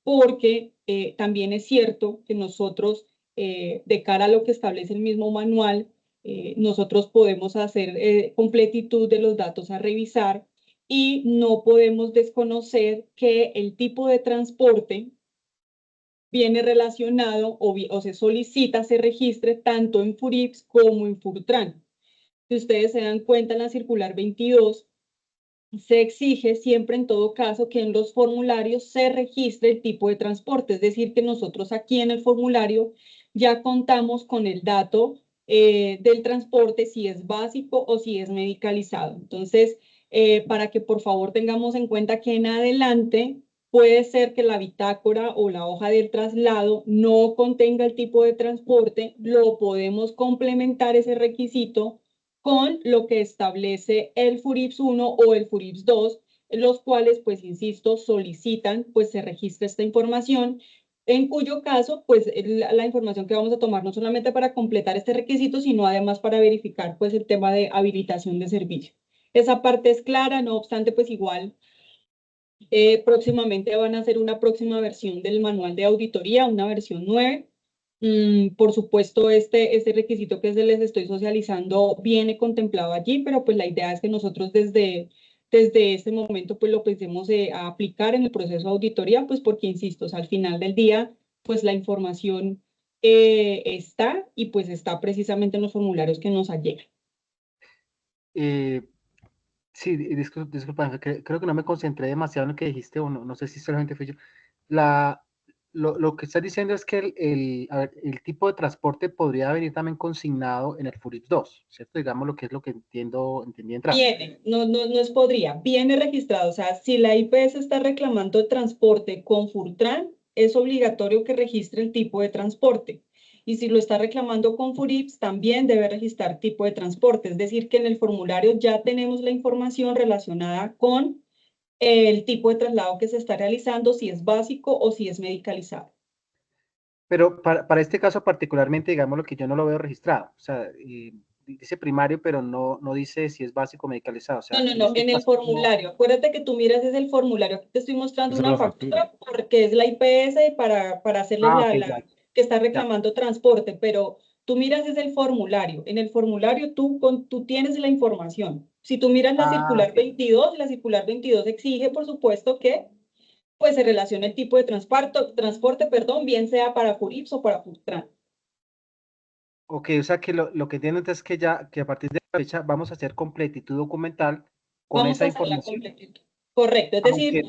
porque también es cierto que nosotros, de cara a lo que establece el mismo manual, nosotros podemos hacer completitud de los datos a revisar y no podemos desconocer que el tipo de transporte viene relacionado o se solicita, se registre tanto en FURIPS como en FURTRAN. Si ustedes se dan cuenta en la circular 22, se exige siempre en todo caso que en los formularios se registre el tipo de transporte, es decir, que nosotros aquí en el formulario ya contamos con el dato del transporte, si es básico o si es medicalizado. Entonces, para que por favor tengamos en cuenta que en adelante puede ser que la bitácora o la hoja del traslado no contenga el tipo de transporte, lo podemos complementar ese requisito con lo que establece el FURIPS 1 o el FURIPS 2, los cuales, pues, insisto, solicitan, pues, se registre esta información, en cuyo caso, pues, la información que vamos a tomar no solamente para completar este requisito, sino además para verificar, pues, el tema de habilitación de servicio. Esa parte es clara, no obstante, pues, igual, próximamente van a hacer una próxima versión del manual de auditoría, una versión 9. Por supuesto, este requisito que les estoy socializando viene contemplado allí, pero pues la idea es que nosotros desde este momento pues lo pensemos a aplicar en el proceso de auditoría, pues porque, insisto, o sea, al final del día, pues la información está y pues está precisamente en los formularios que nos llegan. Sí, disculpa, creo que no me concentré demasiado en lo que dijiste, o no sé si solamente fui yo. Lo que estás diciendo es que el tipo de transporte podría venir también consignado en el FURIPS 2, ¿cierto? Digamos lo que es lo que entendí entrar. Viene, no es podría, viene registrado. O sea, si la IPS está reclamando transporte con FURTRAN, es obligatorio que registre el tipo de transporte. Y si lo está reclamando con FURIPS, también debe registrar tipo de transporte. Es decir, que en el formulario ya tenemos la información relacionada con el tipo de traslado que se está realizando, si es básico o si es medicalizado. Pero para este caso particularmente, digamos lo que yo no lo veo registrado. O sea, dice primario, pero no dice si es básico o medicalizado. O sea, No, en el formulario. Acuérdate que tú miras es el formulario. Aquí te estoy mostrando Esa es una la factura. factura porque es la IPS para hacerles ok, ya, que está reclamando transporte, pero tú miras es el formulario. En el formulario tú tienes la información. Si tú miras la circular 22, la circular 22 exige, por supuesto, que pues se relacione el tipo de transporte, perdón, bien sea para FURIPS o para FURTRAN. Ok, o sea que lo que entiendo es que que a partir de la fecha vamos a hacer completitud documental con Vamos esa a hacer la información. completitud. Correcto, es decir,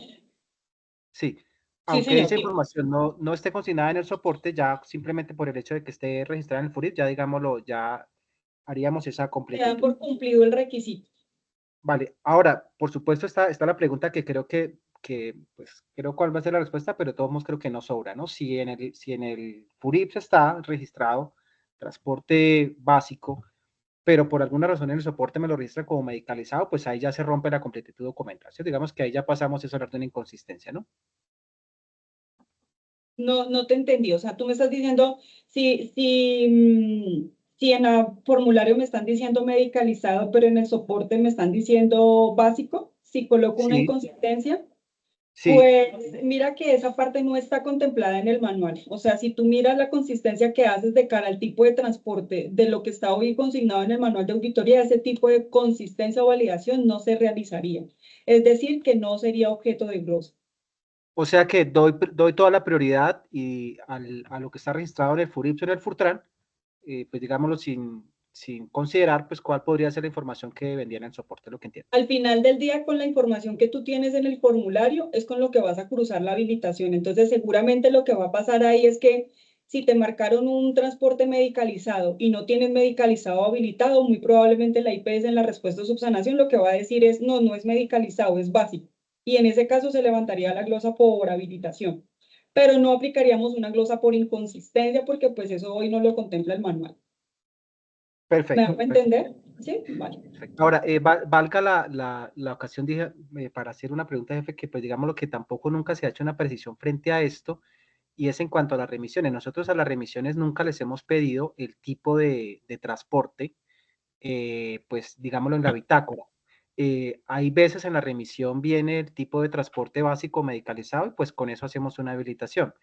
Sí, sí, aunque señor, esa dime. información no esté consignada en el soporte, ya simplemente por el hecho de que esté registrada en el FURIP, ya digámoslo, ya haríamos esa Se dan completitud. por cumplido el requisito. Vale, ahora, por supuesto, está la pregunta que creo pues, creo cuál va a ser la respuesta, pero de todos modos creo que no sobra, ¿no? Si en el FURIP está registrado transporte básico, pero por alguna razón en el soporte me lo registra como medicalizado, pues ahí ya se rompe la completitud documental, ¿sí? Digamos que ahí ya pasamos eso a de una inconsistencia, ¿no? No te entendí. O sea, tú me estás diciendo, si en el formulario me están diciendo medicalizado, pero en el soporte me están diciendo básico, si coloco una Sí, inconsistencia, sí. pues mira que esa parte no está contemplada en el manual. O sea, si tú miras la consistencia que haces de cara al tipo de transporte de lo que está hoy consignado en el manual de auditoría, ese tipo de consistencia o validación no se realizaría. Es decir, que no sería objeto de glosa. O sea que doy toda la prioridad y a lo que está registrado en el FURIPS o en el FURTRAN, pues digámoslo sin considerar pues cuál podría ser la información que vendía en el soporte, lo que entiendo. Al final del día, con la información que tú tienes en el formulario, es con lo que vas a cruzar la habilitación. Entonces, seguramente lo que va a pasar ahí es que si te marcaron un transporte medicalizado y no tienes medicalizado habilitado, muy probablemente la IPS en la respuesta de subsanación lo que va a decir es, no es medicalizado, es básico. Y en ese caso se levantaría la glosa por habilitación. pero no aplicaríamos una glosa por inconsistencia porque pues eso hoy no lo contempla el manual. ¿Me Perfecto. hago entender? Sí, vale. Perfecto. Ahora, valga la ocasión, dije, para hacer una pregunta, jefe, que pues digamos lo que tampoco nunca se ha hecho una precisión frente a esto, y es en cuanto a las remisiones. Nosotros a las remisiones nunca les hemos pedido el tipo de transporte, pues digámoslo en la bitácora. Hay veces en la remisión viene el tipo de transporte básico medicalizado y pues con eso hacemos una habilitación.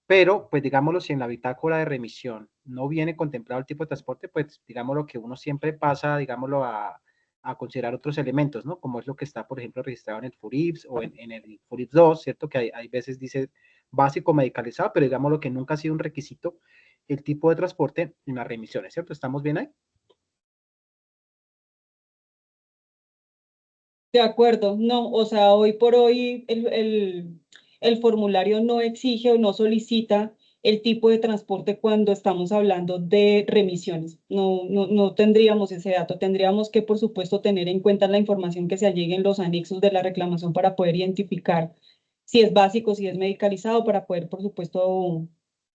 Pero, pues digámoslo, si en la bitácora de remisión no viene contemplado el tipo de transporte, pues digámoslo que uno siempre pasa, digámoslo, a considerar otros elementos, ¿no? Como es lo que está, por ejemplo, registrado en el FURIPS o en el FURIPS 2, ¿cierto? Que hay veces dice básico medicalizado, pero digámoslo que nunca ha sido un requisito el tipo de transporte en las remisiones, ¿cierto? ¿Estamos bien ahí? De acuerdo, no, o sea, hoy por hoy el formulario no exige o no solicita el tipo de transporte cuando estamos hablando de remisiones. No tendríamos ese dato. Tendríamos que, por supuesto, tener en cuenta la información que se allegue en los anexos de la reclamación para poder identificar si es básico, si es medicalizado, para poder, por supuesto,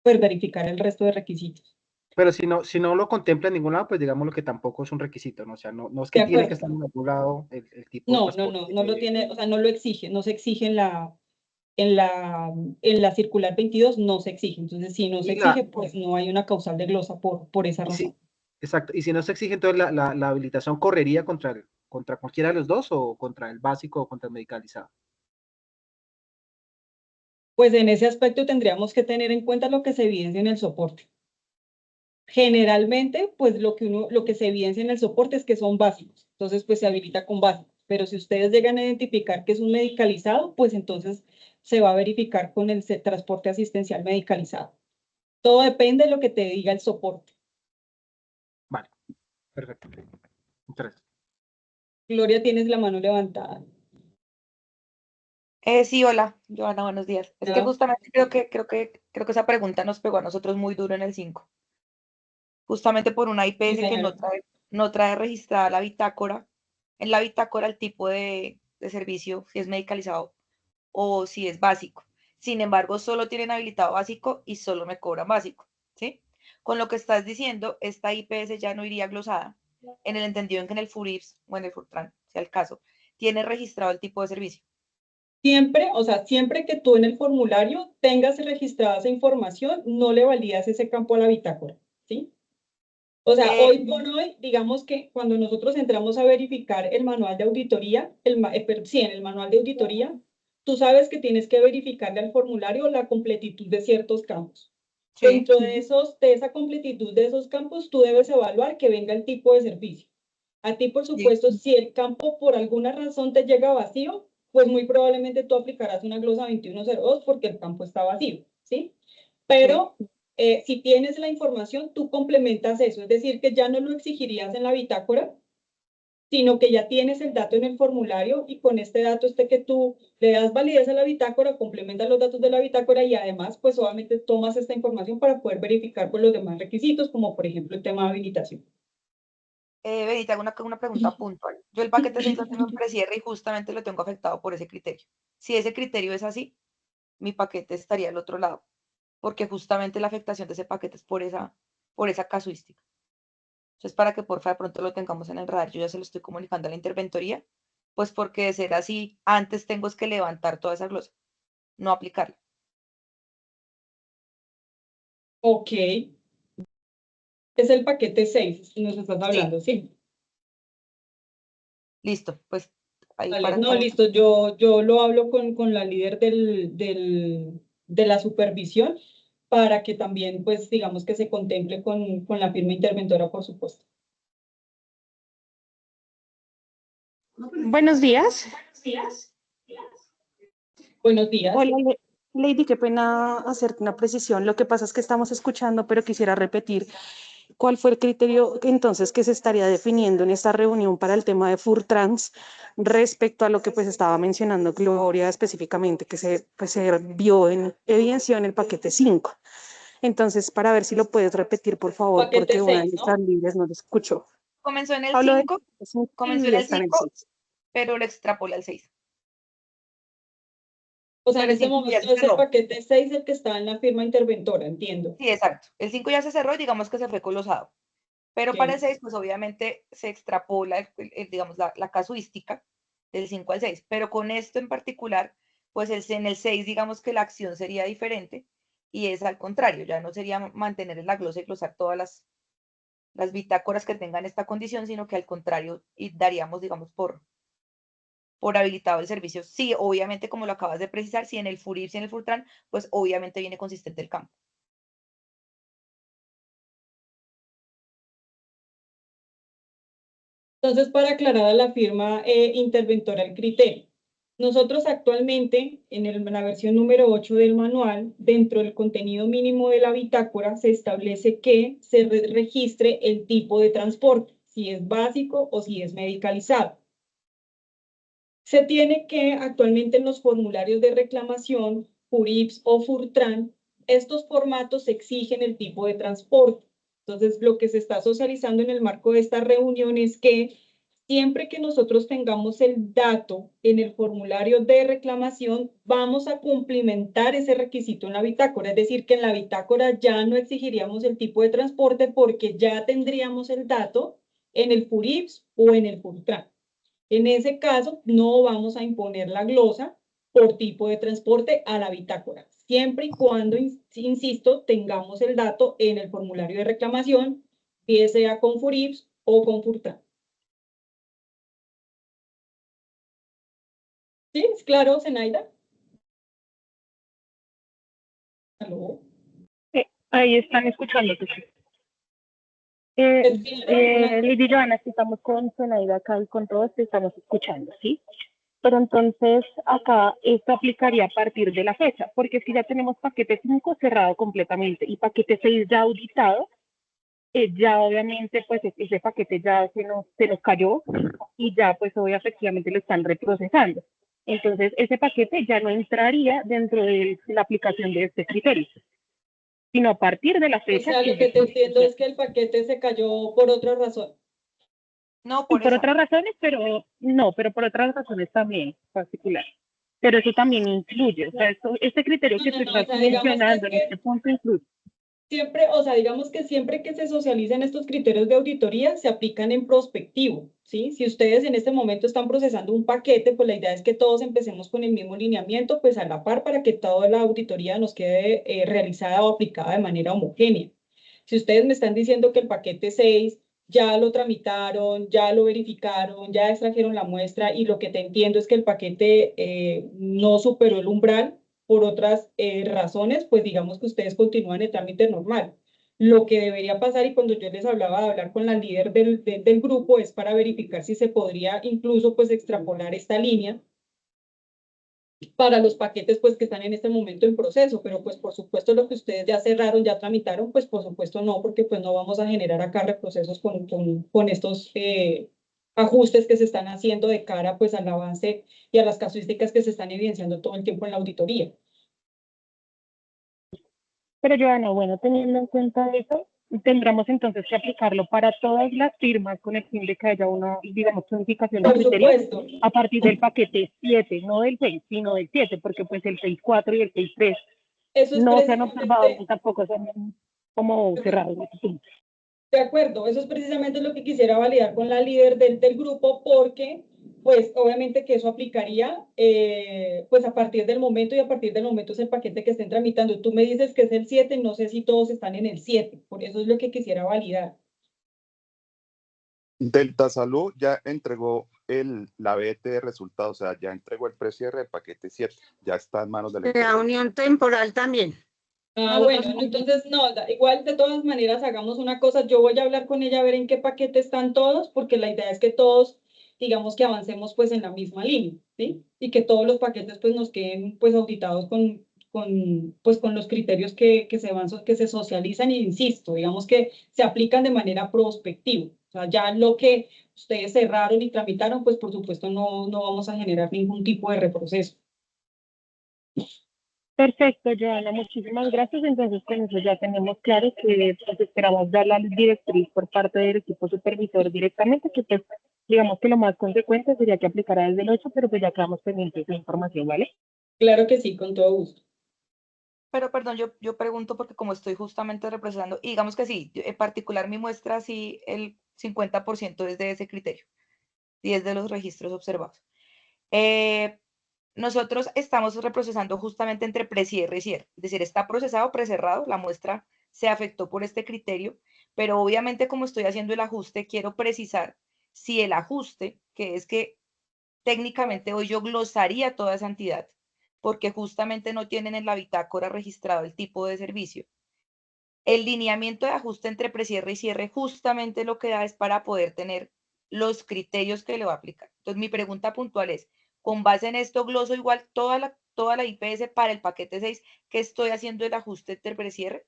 pues, verificar el resto de requisitos. Pero si no lo contempla en ningún lado, pues digámoslo que tampoco es un requisito, ¿no? O sea, no es que De tiene que acuerdo. estar en algún lado el tipo de transporte. No lo tiene, o sea, no lo exige, no se exige en la circular 22 no se exige. Entonces, si no se Y la, exige, pues no hay una causal de glosa por esa y razón. si, exacto, y si no se exige, entonces la habilitación correría contra cualquiera de los dos o contra el básico o contra el medicalizado. Pues en ese aspecto tendríamos que tener en cuenta lo que se evidencia en el soporte. Generalmente, pues lo que se evidencia en el soporte es que son básicos. Entonces, pues se habilita con básicos. Pero si ustedes llegan a identificar que es un medicalizado, pues entonces se va a verificar con el transporte asistencial medicalizado. Todo depende de lo que te diga el soporte. Vale, perfecto. Entonces, Gloria, tienes la mano levantada. Sí, hola, Joana, buenos días. Es que ¿Ya? justamente creo que esa pregunta nos pegó a nosotros muy duro en el 5, justamente por una Sí, IPS que señora. no trae registrada la bitácora. En la bitácora el tipo de servicio, si es medicalizado o si es básico. Sin embargo, solo tienen habilitado básico y solo me cobran básico, ¿sí? Con lo que estás diciendo, esta IPS ya no iría glosada en el entendido en que en el FURIPS o en el FURTRAN, sea el caso, tiene registrado el tipo de servicio. Siempre, o sea, siempre que tú en el formulario tengas registrada esa información, no le validas ese campo a la bitácora, ¿sí? O sea, Eh, hoy por hoy, digamos que cuando nosotros entramos a verificar el manual de auditoría, sí, en el manual de auditoría, tú sabes que tienes que verificarle al formulario la completitud de ciertos campos. sí, Dentro de esa completitud de esos campos, tú debes evaluar que venga el tipo de servicio. A ti, por sí, supuesto, si el campo por alguna razón te llega vacío, pues muy probablemente tú aplicarás una glosa 2102 porque el campo está vacío, ¿sí? sí. Pero si tienes la información, tú complementas eso, es decir, que ya no lo exigirías en la bitácora, sino que ya tienes el dato en el formulario y con este dato que tú le das validez a la bitácora, complementas los datos de la bitácora y además, pues obviamente tomas esta información para poder verificar pues, los demás requisitos, como por ejemplo el tema de habilitación. Benita, hago una pregunta puntual. Yo el paquete 6 lo tengo en precierre y justamente lo tengo afectado por ese criterio. Si ese criterio es así, mi paquete estaría al otro lado, porque justamente la afectación de ese paquete es por esa casuística. Entonces, para que porfa de pronto lo tengamos en el radar, yo ya se lo estoy comunicando a la interventoría, pues porque de ser así, antes tengo es que levantar toda esa glosa, no aplicarla. Ok, es el paquete 6, nos estás Sí, hablando, ¿sí? listo, pues ahí Vale, para, no, listo, yo lo hablo con la líder de la supervisión para que también, pues, digamos que se contemple con la firma interventora, por supuesto. Buenos días. Buenos días. Hola, Lady, qué pena hacerte una precisión. Lo que pasa es que estamos escuchando, pero quisiera repetir cuál fue el criterio entonces que se estaría definiendo en esta reunión para el tema de FURTRANS respecto a lo que pues estaba mencionando Gloria específicamente, que se vio en evidencia en el paquete 5. Entonces, para ver si lo puedes repetir, por favor, Paquete porque una de 6, nuestras ¿no? líderes no lo escuchó. comenzó en el Hablo de 5, paquete 5 comenzó en y el está en el 5, 6. pero lo extrapolé al 6. O sea, en Pero el este 5 ya momento se es el cerró. paquete 6 el que está en la firma interventora, entiendo. Sí, exacto. El 5 ya se cerró y digamos que se fue colosado. Pero para el Ok. 6, pues obviamente se extrapola, digamos, la casuística del 5 al 6. Pero con esto en particular, pues en el 6, digamos que la acción sería diferente y es al contrario, ya no sería mantener en la glosa y glosar todas las bitácoras que tengan esta condición, sino que al contrario, y daríamos, digamos, por habilitado el servicio. Sí, obviamente, como lo acabas de precisar, si en el FURIPS y en el FURTRAN, pues obviamente viene consistente el campo. Entonces, para aclarar a la firma interventora el criterio. Nosotros actualmente, en la versión número 8 del manual, dentro del contenido mínimo de la bitácora, se establece que se registre el tipo de transporte, si es básico o si es medicalizado. Se tiene que, actualmente en los formularios de reclamación, FURIPS o FURTRAN, estos formatos exigen el tipo de transporte. Entonces, lo que se está socializando en el marco de esta reunión es que siempre que nosotros tengamos el dato en el formulario de reclamación, vamos a cumplimentar ese requisito en la bitácora. Es decir, que en la bitácora ya no exigiríamos el tipo de transporte porque ya tendríamos el dato en el FURIPS o en el FURTRAN. En ese caso, no vamos a imponer la glosa por tipo de transporte a la bitácora, siempre y cuando, insisto, tengamos el dato en el formulario de reclamación, bien sea con FURIPS o con FURTRAN. ¿Sí? ¿Es claro, Zenaida? ¿Aló? Ahí están escuchándote. ¿Es claro? Lidia y Joana, si estamos con Zenaida acá y con todos, te estamos escuchando, ¿sí? Pero entonces acá esto aplicaría a partir de la fecha, porque si ya tenemos paquete 5 cerrado completamente y paquete 6 ya auditado, ya obviamente pues ese paquete ya se nos cayó y ya pues hoy efectivamente lo están reprocesando. Entonces ese paquete ya no entraría dentro de la aplicación de este criterio, sino a partir de la O fecha sea, que lo que te entiendo es que el paquete se cayó por otra razón. No, por por esa. otras razones, pero no, pero por otras razones también particular. Pero eso también influye, o sea, este criterio que tú No, o estás sea, digamos que es mencionando en que este punto influye. siempre, o sea, digamos que siempre que se socializan estos criterios de auditoría, se aplican en prospectivo, ¿sí? Si ustedes en este momento están procesando un paquete, pues la idea es que todos empecemos con el mismo lineamiento, pues a la par para que toda la auditoría nos quede realizada o aplicada de manera homogénea. Si ustedes me están diciendo que el paquete 6 ya lo tramitaron, ya lo verificaron, ya extrajeron la muestra y lo que te entiendo es que el paquete no superó el umbral, por otras razones, pues digamos que ustedes continúan el trámite normal. Lo que debería pasar, y cuando yo les hablaba de hablar con la líder del grupo, es para verificar si se podría incluso pues extrapolar esta línea para los paquetes pues que están en este momento en proceso, pero pues por supuesto lo que ustedes ya cerraron, ya tramitaron, pues por supuesto no, porque pues no vamos a generar acá reprocesos con estos ajustes que se están haciendo de cara pues al avance y a las casuísticas que se están evidenciando todo el tiempo en la auditoría. Pero Joana, bueno, teniendo en cuenta eso, tendremos entonces que aplicarlo para todas las firmas con el fin de que haya una, digamos, unificación de Por criterios supuesto. a partir del paquete 7, no del 6, sino del 7, porque pues el 6.4 y el 6.3 Eso es no se han observado precisamente, ni tampoco se han como cerrado. de acuerdo, eso es precisamente lo que quisiera validar con la líder del grupo, porque pues obviamente que eso aplicaría pues a partir del momento y a partir del momento es el paquete que estén tramitando. Tú me dices que es el 7, no sé si todos están en el 7, por eso es lo que quisiera validar. Delta Salud ya entregó la BT de resultados, o sea, ya entregó el precierre del paquete 7, ya está en manos de la La unión temporal también. Bueno, entonces no, igual de todas maneras hagamos una cosa, yo voy a hablar con ella a ver en qué paquete están todos, porque la idea es que todos, digamos que avancemos pues en la misma línea, ¿sí? Y que todos los paquetes pues nos queden pues auditados pues, con los criterios que que se socializan y insisto, digamos que se aplican de manera prospectiva. O sea, ya lo que ustedes cerraron y tramitaron, pues por supuesto no vamos a generar ningún tipo de reproceso. Perfecto, Joana, muchísimas gracias. Entonces, con eso ya tenemos claro que pues, esperamos dar la directriz por parte del equipo supervisor directamente, que pues, digamos que lo más consecuente sería que aplicara desde el 8, pero pues ya quedamos pendientes de información, ¿vale? Claro que sí, con todo gusto. Pero perdón, yo pregunto porque como estoy justamente representando, y digamos que sí, en particular mi muestra, sí, el 50% es de ese criterio, y es de los registros observados. Eh, nosotros estamos reprocesando justamente entre precierre y cierre, es decir, está procesado precerrado, la muestra se afectó por este criterio, pero obviamente como estoy haciendo el ajuste, quiero precisar si el ajuste, que es que técnicamente hoy yo glosaría toda esa entidad, porque justamente no tienen en la bitácora registrado el tipo de servicio. El lineamiento de ajuste entre precierre y cierre justamente lo que da es para poder tener los criterios que le va a aplicar. Entonces, mi pregunta puntual es, con base en esto, gloso igual toda la IPS para el paquete 6 que estoy haciendo el ajuste entre precierre.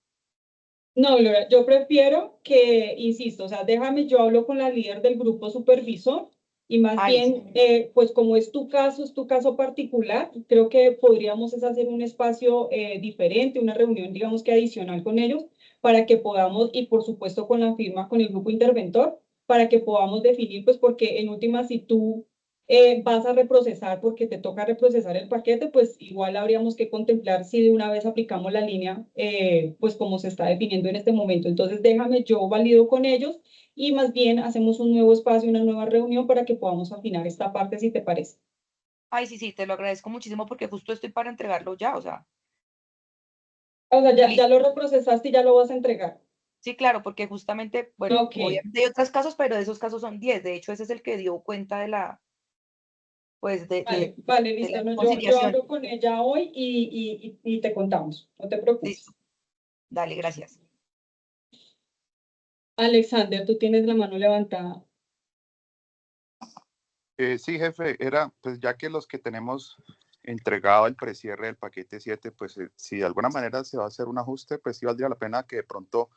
No, Laura, yo prefiero que, insisto, o sea, déjame, yo hablo con la líder del grupo supervisor y más Ah, listo. bien, pues como es tu caso particular, creo que podríamos es hacer un espacio diferente, una reunión, digamos que adicional con ellos, para que podamos, y por supuesto con la firma, con el grupo interventor, para que podamos definir, pues porque en última, si tú vas a reprocesar porque te toca reprocesar el paquete, pues igual habríamos que contemplar si de una vez aplicamos la línea, pues como se está definiendo en este momento. Entonces déjame, yo valido con ellos y más bien hacemos un nuevo espacio, una nueva reunión para que podamos afinar esta parte, si te parece. Ay, sí, sí, te lo agradezco muchísimo porque justo estoy para entregarlo ya, o sea, O sea, ya listo. lo reprocesaste y ya lo vas a entregar. Sí, claro, porque justamente, bueno, Ok, obviamente hay otros casos, pero de esos casos son 10. De hecho, ese es el que dio cuenta de la, pues, vale, de la listo. No, yo conciliación. hablo con ella hoy y te contamos, no te Listo, preocupes. dale, gracias. Alexander, tú tienes la mano levantada. Sí, jefe, era, pues ya que los que tenemos entregado el precierre del paquete 7, pues si de alguna manera se va a hacer un ajuste, pues sí valdría la pena que de pronto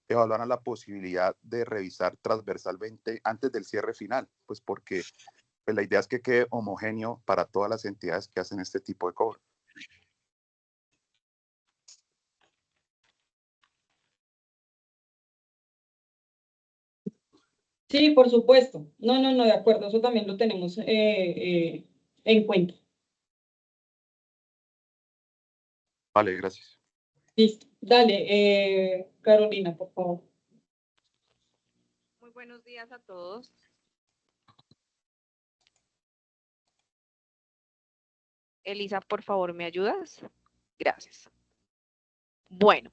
evaluaran la posibilidad de revisar transversalmente antes del cierre final, pues porque pues la idea es que quede homogéneo para todas las entidades que hacen este tipo de cobro. Sí, por supuesto. No, de acuerdo, eso también lo tenemos en cuenta. Vale, gracias. Listo. Dale, Carolina, por favor. Muy buenos días a todos. Elisa, por favor, ¿me ayudas? Gracias. Bueno,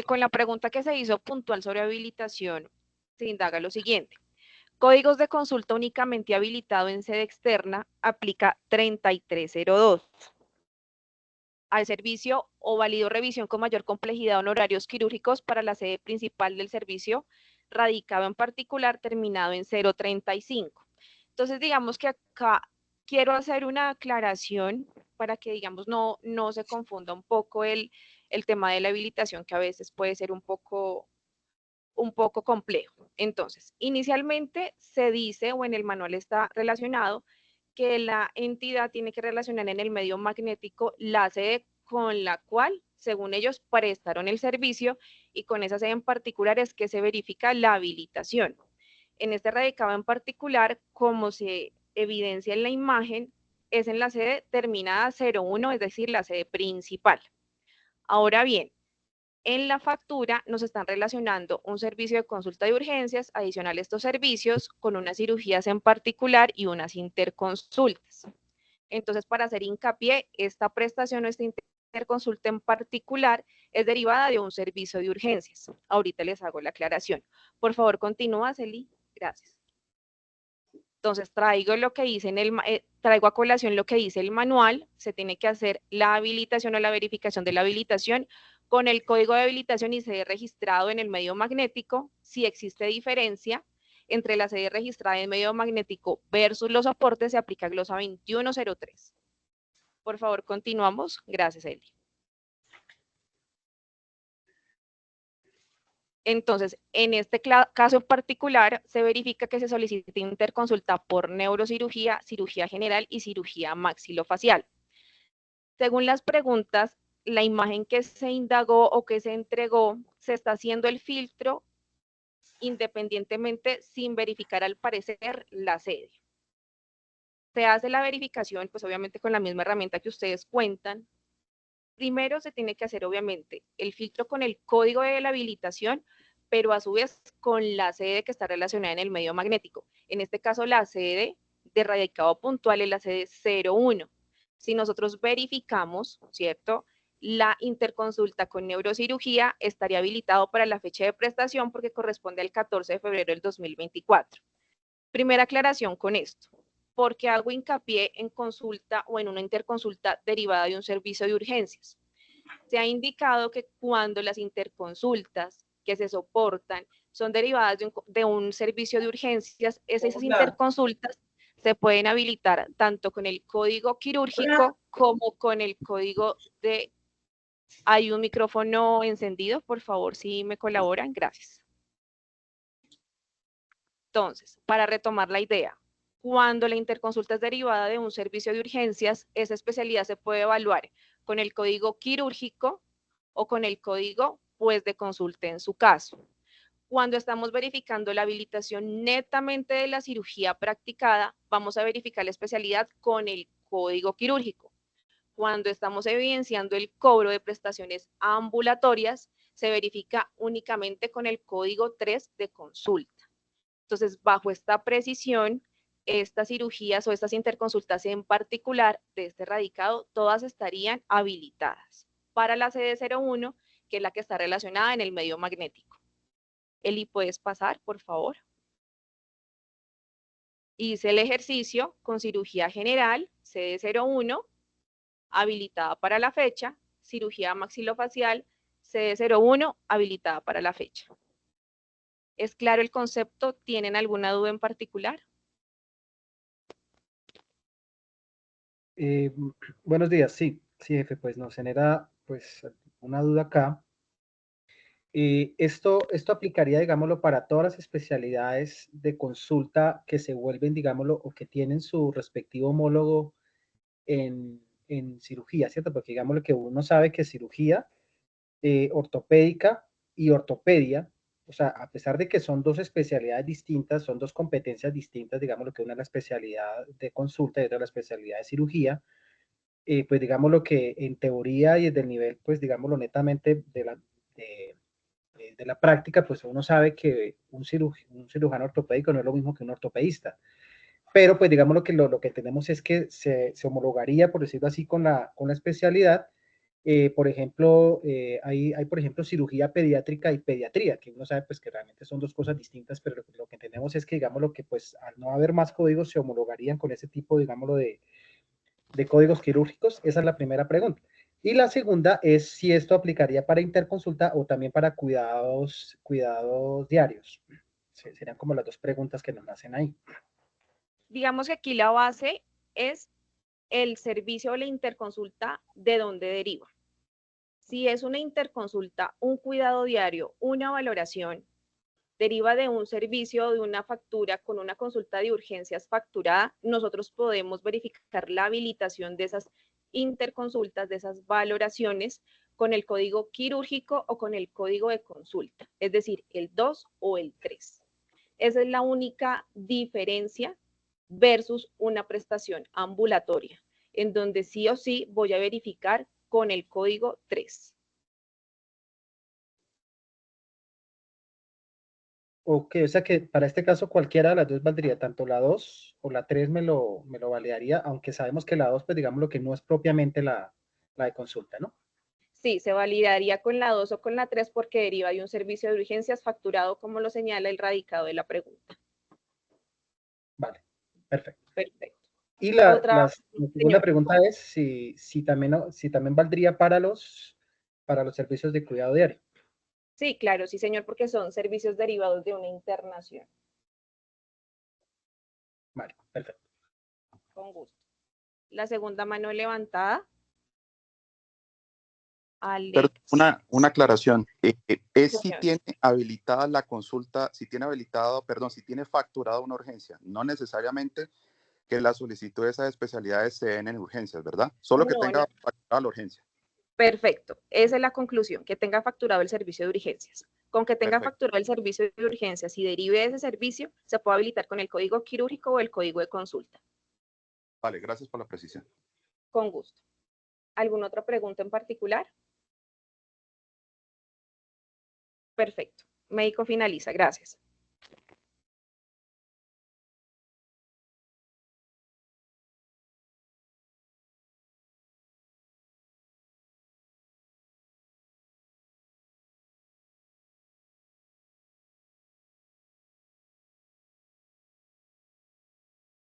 con la pregunta que se hizo puntual sobre habilitación, se indaga lo siguiente. Códigos de consulta únicamente habilitado en sede externa, aplica 3302. Al servicio o válido revisión con mayor complejidad honorarios quirúrgicos para la sede principal del servicio, radicado en particular, terminado en 035. Entonces, digamos que acá quiero hacer una aclaración para que, digamos, no se confunda un poco el tema de la habilitación, que a veces puede ser un poco complejo. Entonces, inicialmente se dice, o en el manual está relacionado, que la entidad tiene que relacionar en el medio magnético la sede con la cual, según ellos, prestaron el servicio, y con esa sede en particular es que se verifica la habilitación. En este radicado en particular, como se evidencia en la imagen, es en la sede terminada 01, es decir, la sede principal. Ahora bien, en la factura nos están relacionando un servicio de consulta de urgencias adicional a estos servicios con unas cirugías en particular y unas interconsultas. Entonces, para hacer hincapié, esta prestación o esta interconsulta en particular es derivada de un servicio de urgencias. Ahorita les hago la aclaración. Por favor, continúa, Celi. Gracias. Entonces, traigo lo que dice traigo a colación lo que dice el manual. Se tiene que hacer la habilitación o la verificación de la habilitación con el código de habilitación y sede registrado en el medio magnético. Si existe diferencia entre la sede registrada en el medio magnético versus los soportes, se aplica glosa 2103. Por favor, continuamos. Gracias, Eli. Entonces, en este caso en particular, se verifica que se solicita interconsulta por neurocirugía, cirugía general y cirugía maxilofacial. Según las preguntas, la imagen que se indagó o que se entregó, se está haciendo el filtro independientemente sin verificar al parecer la sede. Se hace la verificación, pues obviamente con la misma herramienta que ustedes cuentan. Primero se tiene que hacer obviamente el filtro con el código de la habilitación, pero a su vez con la sede que está relacionada en el medio magnético. En este caso la sede de radicado puntual es la sede 01. Si nosotros verificamos, ¿cierto? La interconsulta con neurocirugía estaría habilitado para la fecha de prestación porque corresponde al 14 de febrero del 2024. Primera aclaración con esto, porque hago hincapié en consulta o en una interconsulta derivada de un servicio de urgencias. Se ha indicado que cuando las interconsultas que se soportan son derivadas de un servicio de urgencias, esas interconsultas se pueden habilitar tanto con el código quirúrgico como con el código de... Hay un micrófono encendido, por favor, si me colaboran, gracias. Entonces, para retomar la idea, cuando la interconsulta es derivada de un servicio de urgencias, esa especialidad se puede evaluar con el código quirúrgico o con el código pues de consulta en su caso. Cuando estamos verificando la habilitación netamente de la cirugía practicada, vamos a verificar la especialidad con el código quirúrgico. Cuando estamos evidenciando el cobro de prestaciones ambulatorias, se verifica únicamente con el código 3 de consulta. Entonces, bajo esta precisión, estas cirugías o estas interconsultas en particular de este radicado, todas estarían habilitadas para la CD01, que es la que está relacionada en el medio magnético. Eli, ¿puedes pasar, por favor? Hice el ejercicio con cirugía general, CD01, habilitada para la fecha, cirugía maxilofacial, CD01, habilitada para la fecha. ¿Es claro el concepto? ¿Tienen alguna duda en particular? Buenos días, sí, jefe, pues nos genera pues una duda acá. Esto aplicaría, digámoslo, para todas las especialidades de consulta que se vuelven, digámoslo, o que tienen su respectivo homólogo en cirugía, ¿cierto? Porque digámoslo que uno sabe que cirugía ortopédica y ortopedia, o sea, a pesar de que son dos especialidades distintas, son dos competencias distintas, digámoslo que una es la especialidad de consulta y otra la especialidad de cirugía, pues digámoslo que en teoría y desde el nivel, pues digámoslo netamente de la práctica, pues uno sabe que un cirujano ortopédico no es lo mismo que un ortopedista. Pero pues digamos lo que tenemos es que se homologaría, por decirlo así, con la especialidad. Por ejemplo, hay, por ejemplo, cirugía pediátrica y pediatría, que uno sabe pues que realmente son dos cosas distintas, pero lo que tenemos es que, digámoslo, que pues al no haber más códigos se homologarían con ese tipo, digámoslo, de códigos quirúrgicos. Esa es la primera pregunta. Y la segunda es si esto aplicaría para interconsulta o también para cuidados diarios. Serían como las dos preguntas que nos hacen ahí. Digamos que aquí la base es el servicio o la interconsulta de dónde deriva. Si es una interconsulta, un cuidado diario, una valoración, deriva de un servicio, de una factura con una consulta de urgencias facturada, nosotros podemos verificar la habilitación de esas interconsultas, de esas valoraciones con el código quirúrgico o con el código de consulta, es decir, el 2 o el 3. Esa es la única diferencia versus una prestación ambulatoria, en donde sí o sí voy a verificar con el código 3. Ok, o sea que para este caso cualquiera de las dos valdría, tanto la 2 o la 3 me lo validaría, aunque sabemos que la 2, pues digamos lo que no es propiamente la de consulta, ¿no? Sí, se validaría con la 2 o con la 3 porque deriva de un servicio de urgencias facturado como lo señala el radicado de la pregunta. Vale, perfecto. Perfecto. Y la segunda señor. pregunta es si también valdría para los servicios de cuidado diario. Sí, claro, sí, señor, porque son servicios derivados de una internación. Vale, perfecto. Con gusto. La segunda mano levantada. Pero una aclaración. Es si Señor. tiene habilitada la consulta, si tiene facturada una urgencia, no necesariamente que las solicitudes de esas especialidades se den en urgencias, ¿verdad? Solo que tenga facturada la urgencia. Perfecto, esa es la conclusión, que tenga facturado el servicio de urgencias. Con que tenga facturado el servicio de urgencias y derive de ese servicio, se puede habilitar con el código quirúrgico o el código de consulta. Vale, gracias por la precisión. Con gusto. ¿Alguna otra pregunta en particular? Perfecto. Médico finaliza. Gracias.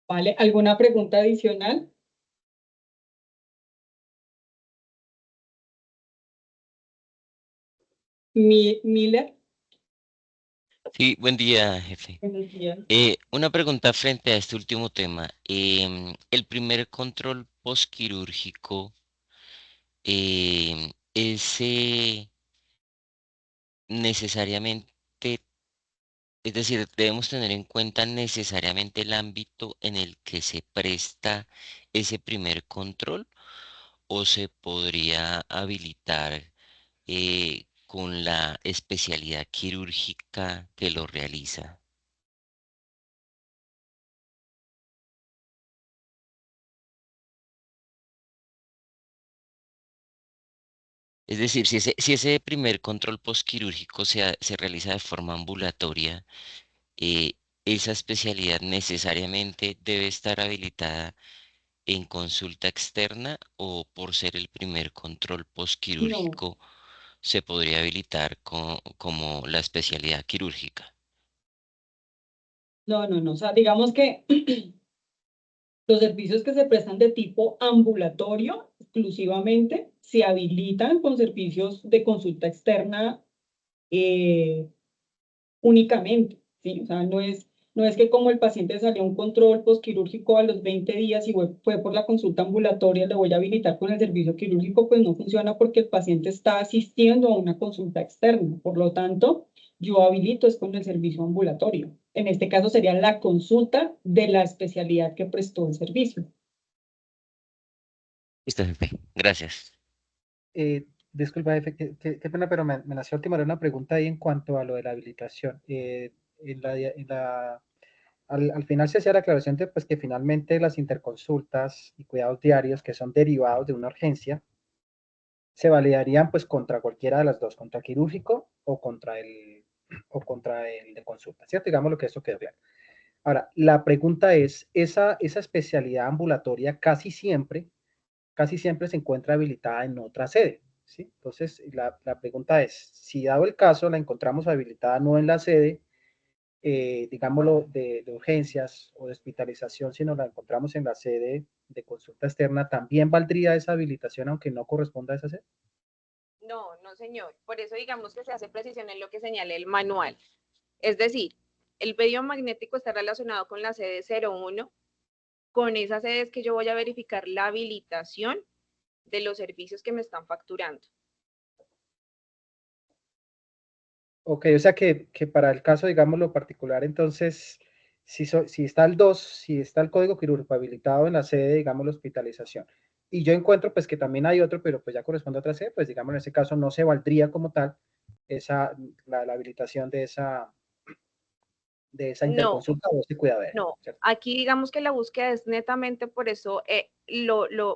¿Vale? ¿Alguna pregunta adicional? Miller, Sí, buen día, jefe. buenos días. Una pregunta frente a este último tema. El primer control postquirúrgico, ese necesariamente, es decir, debemos tener en cuenta necesariamente el ámbito en el que se presta ese primer control o se podría habilitar con la especialidad quirúrgica que lo realiza. Es decir, si ese primer control postquirúrgico se realiza de forma ambulatoria, eh, esa especialidad necesariamente debe estar habilitada en consulta externa o por ser el primer control No, postquirúrgico se podría habilitar como la especialidad quirúrgica. no. O sea, digamos que los servicios que se prestan de tipo ambulatorio exclusivamente se habilitan con servicios de consulta externa eh, únicamente, ¿sí? O sea, no es que como el paciente salió a un control postquirúrgico a los 20 días y fue por la consulta ambulatoria, le voy a habilitar con el servicio quirúrgico, pues no funciona porque el paciente está asistiendo a una consulta externa. Por lo tanto, yo habilito es con el servicio ambulatorio. En este caso sería la consulta de la especialidad que prestó el servicio. Listo, jefe. Gracias. Disculpa, jefe, qué pena, pero me nació última una pregunta ahí en cuanto a lo de la habilitación. Al final se hacía la aclaración de pues, que finalmente las interconsultas y cuidados diarios que son derivados de una urgencia se validarían pues contra cualquiera de las dos, contra el quirúrgico o contra el de consulta, ¿cierto? Digamos lo que eso quedó claro. Ahora, la pregunta es, esa especialidad ambulatoria casi siempre se encuentra habilitada en otra sede, ¿sí? Entonces, la pregunta es, si dado el caso la encontramos habilitada no en la sede, digámoslo, de urgencias o de hospitalización, sino la encontramos en la sede de consulta externa, ¿también valdría esa habilitación aunque no corresponda a esa sede? No, no, señor. Por eso digamos que se hace precisión en lo que señala el manual. Es decir, el medio magnético está relacionado con la sede 01. Con esas sedes que yo voy a verificar la habilitación de los servicios que me están facturando. Ok, o sea que para el caso, digámoslo particular, entonces, si está el 2, si está el código quirúrgico habilitado en la sede, digamos, la hospitalización, y yo encuentro pues que también hay otro, pero pues ya corresponde a otra sede, pues digamos en ese caso no se valdría como tal la habilitación de esa No, interconsulta o ese cuidadero, no. ¿cierto? Aquí digamos que la búsqueda es netamente por eso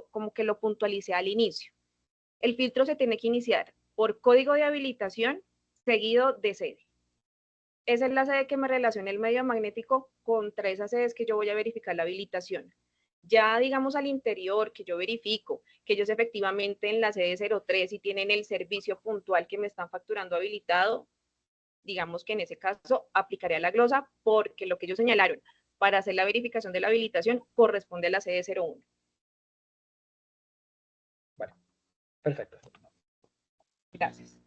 como que lo puntualicé al inicio. El filtro se tiene que iniciar por código de habilitación seguido de sede. Esa es la sede que me relaciona el medio magnético contra esas sedes que yo voy a verificar la habilitación. Ya digamos al interior, que yo verifico que ellos efectivamente en la sede 03 y tienen el servicio puntual que me están facturando habilitado, digamos que en ese caso aplicaría la glosa porque lo que ellos señalaron para hacer la verificación de la habilitación corresponde a la sede 01. Bueno, perfecto. Gracias.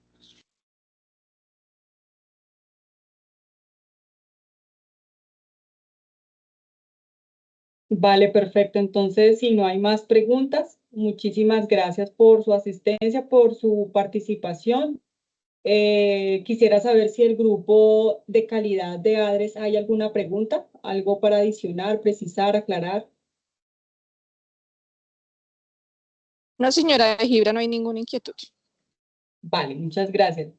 Vale, perfecto. Entonces, si no hay más preguntas, muchísimas gracias por su asistencia, por su participación. Quisiera saber si el grupo de calidad de ADRES hay alguna pregunta, algo para adicionar, precisar, aclarar. No, señora Gibra, no hay ninguna inquietud. Vale, muchas gracias.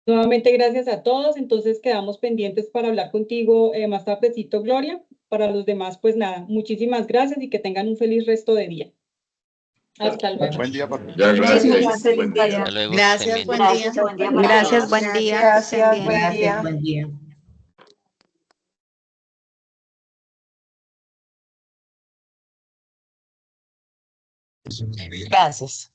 Nuevamente, gracias a todos. Entonces, quedamos pendientes para hablar contigo más tardecito, Gloria. Para los demás, pues nada, muchísimas gracias y que tengan un feliz resto de día. Hasta luego. Buen día para Ya, Gracias, gracias. Buen día. Hasta luego, que estén Gracias, bien. buen día. Gracias, buen día para Gracias, todos. buen día. Gracias, buen Gracias, día. buen día. Gracias.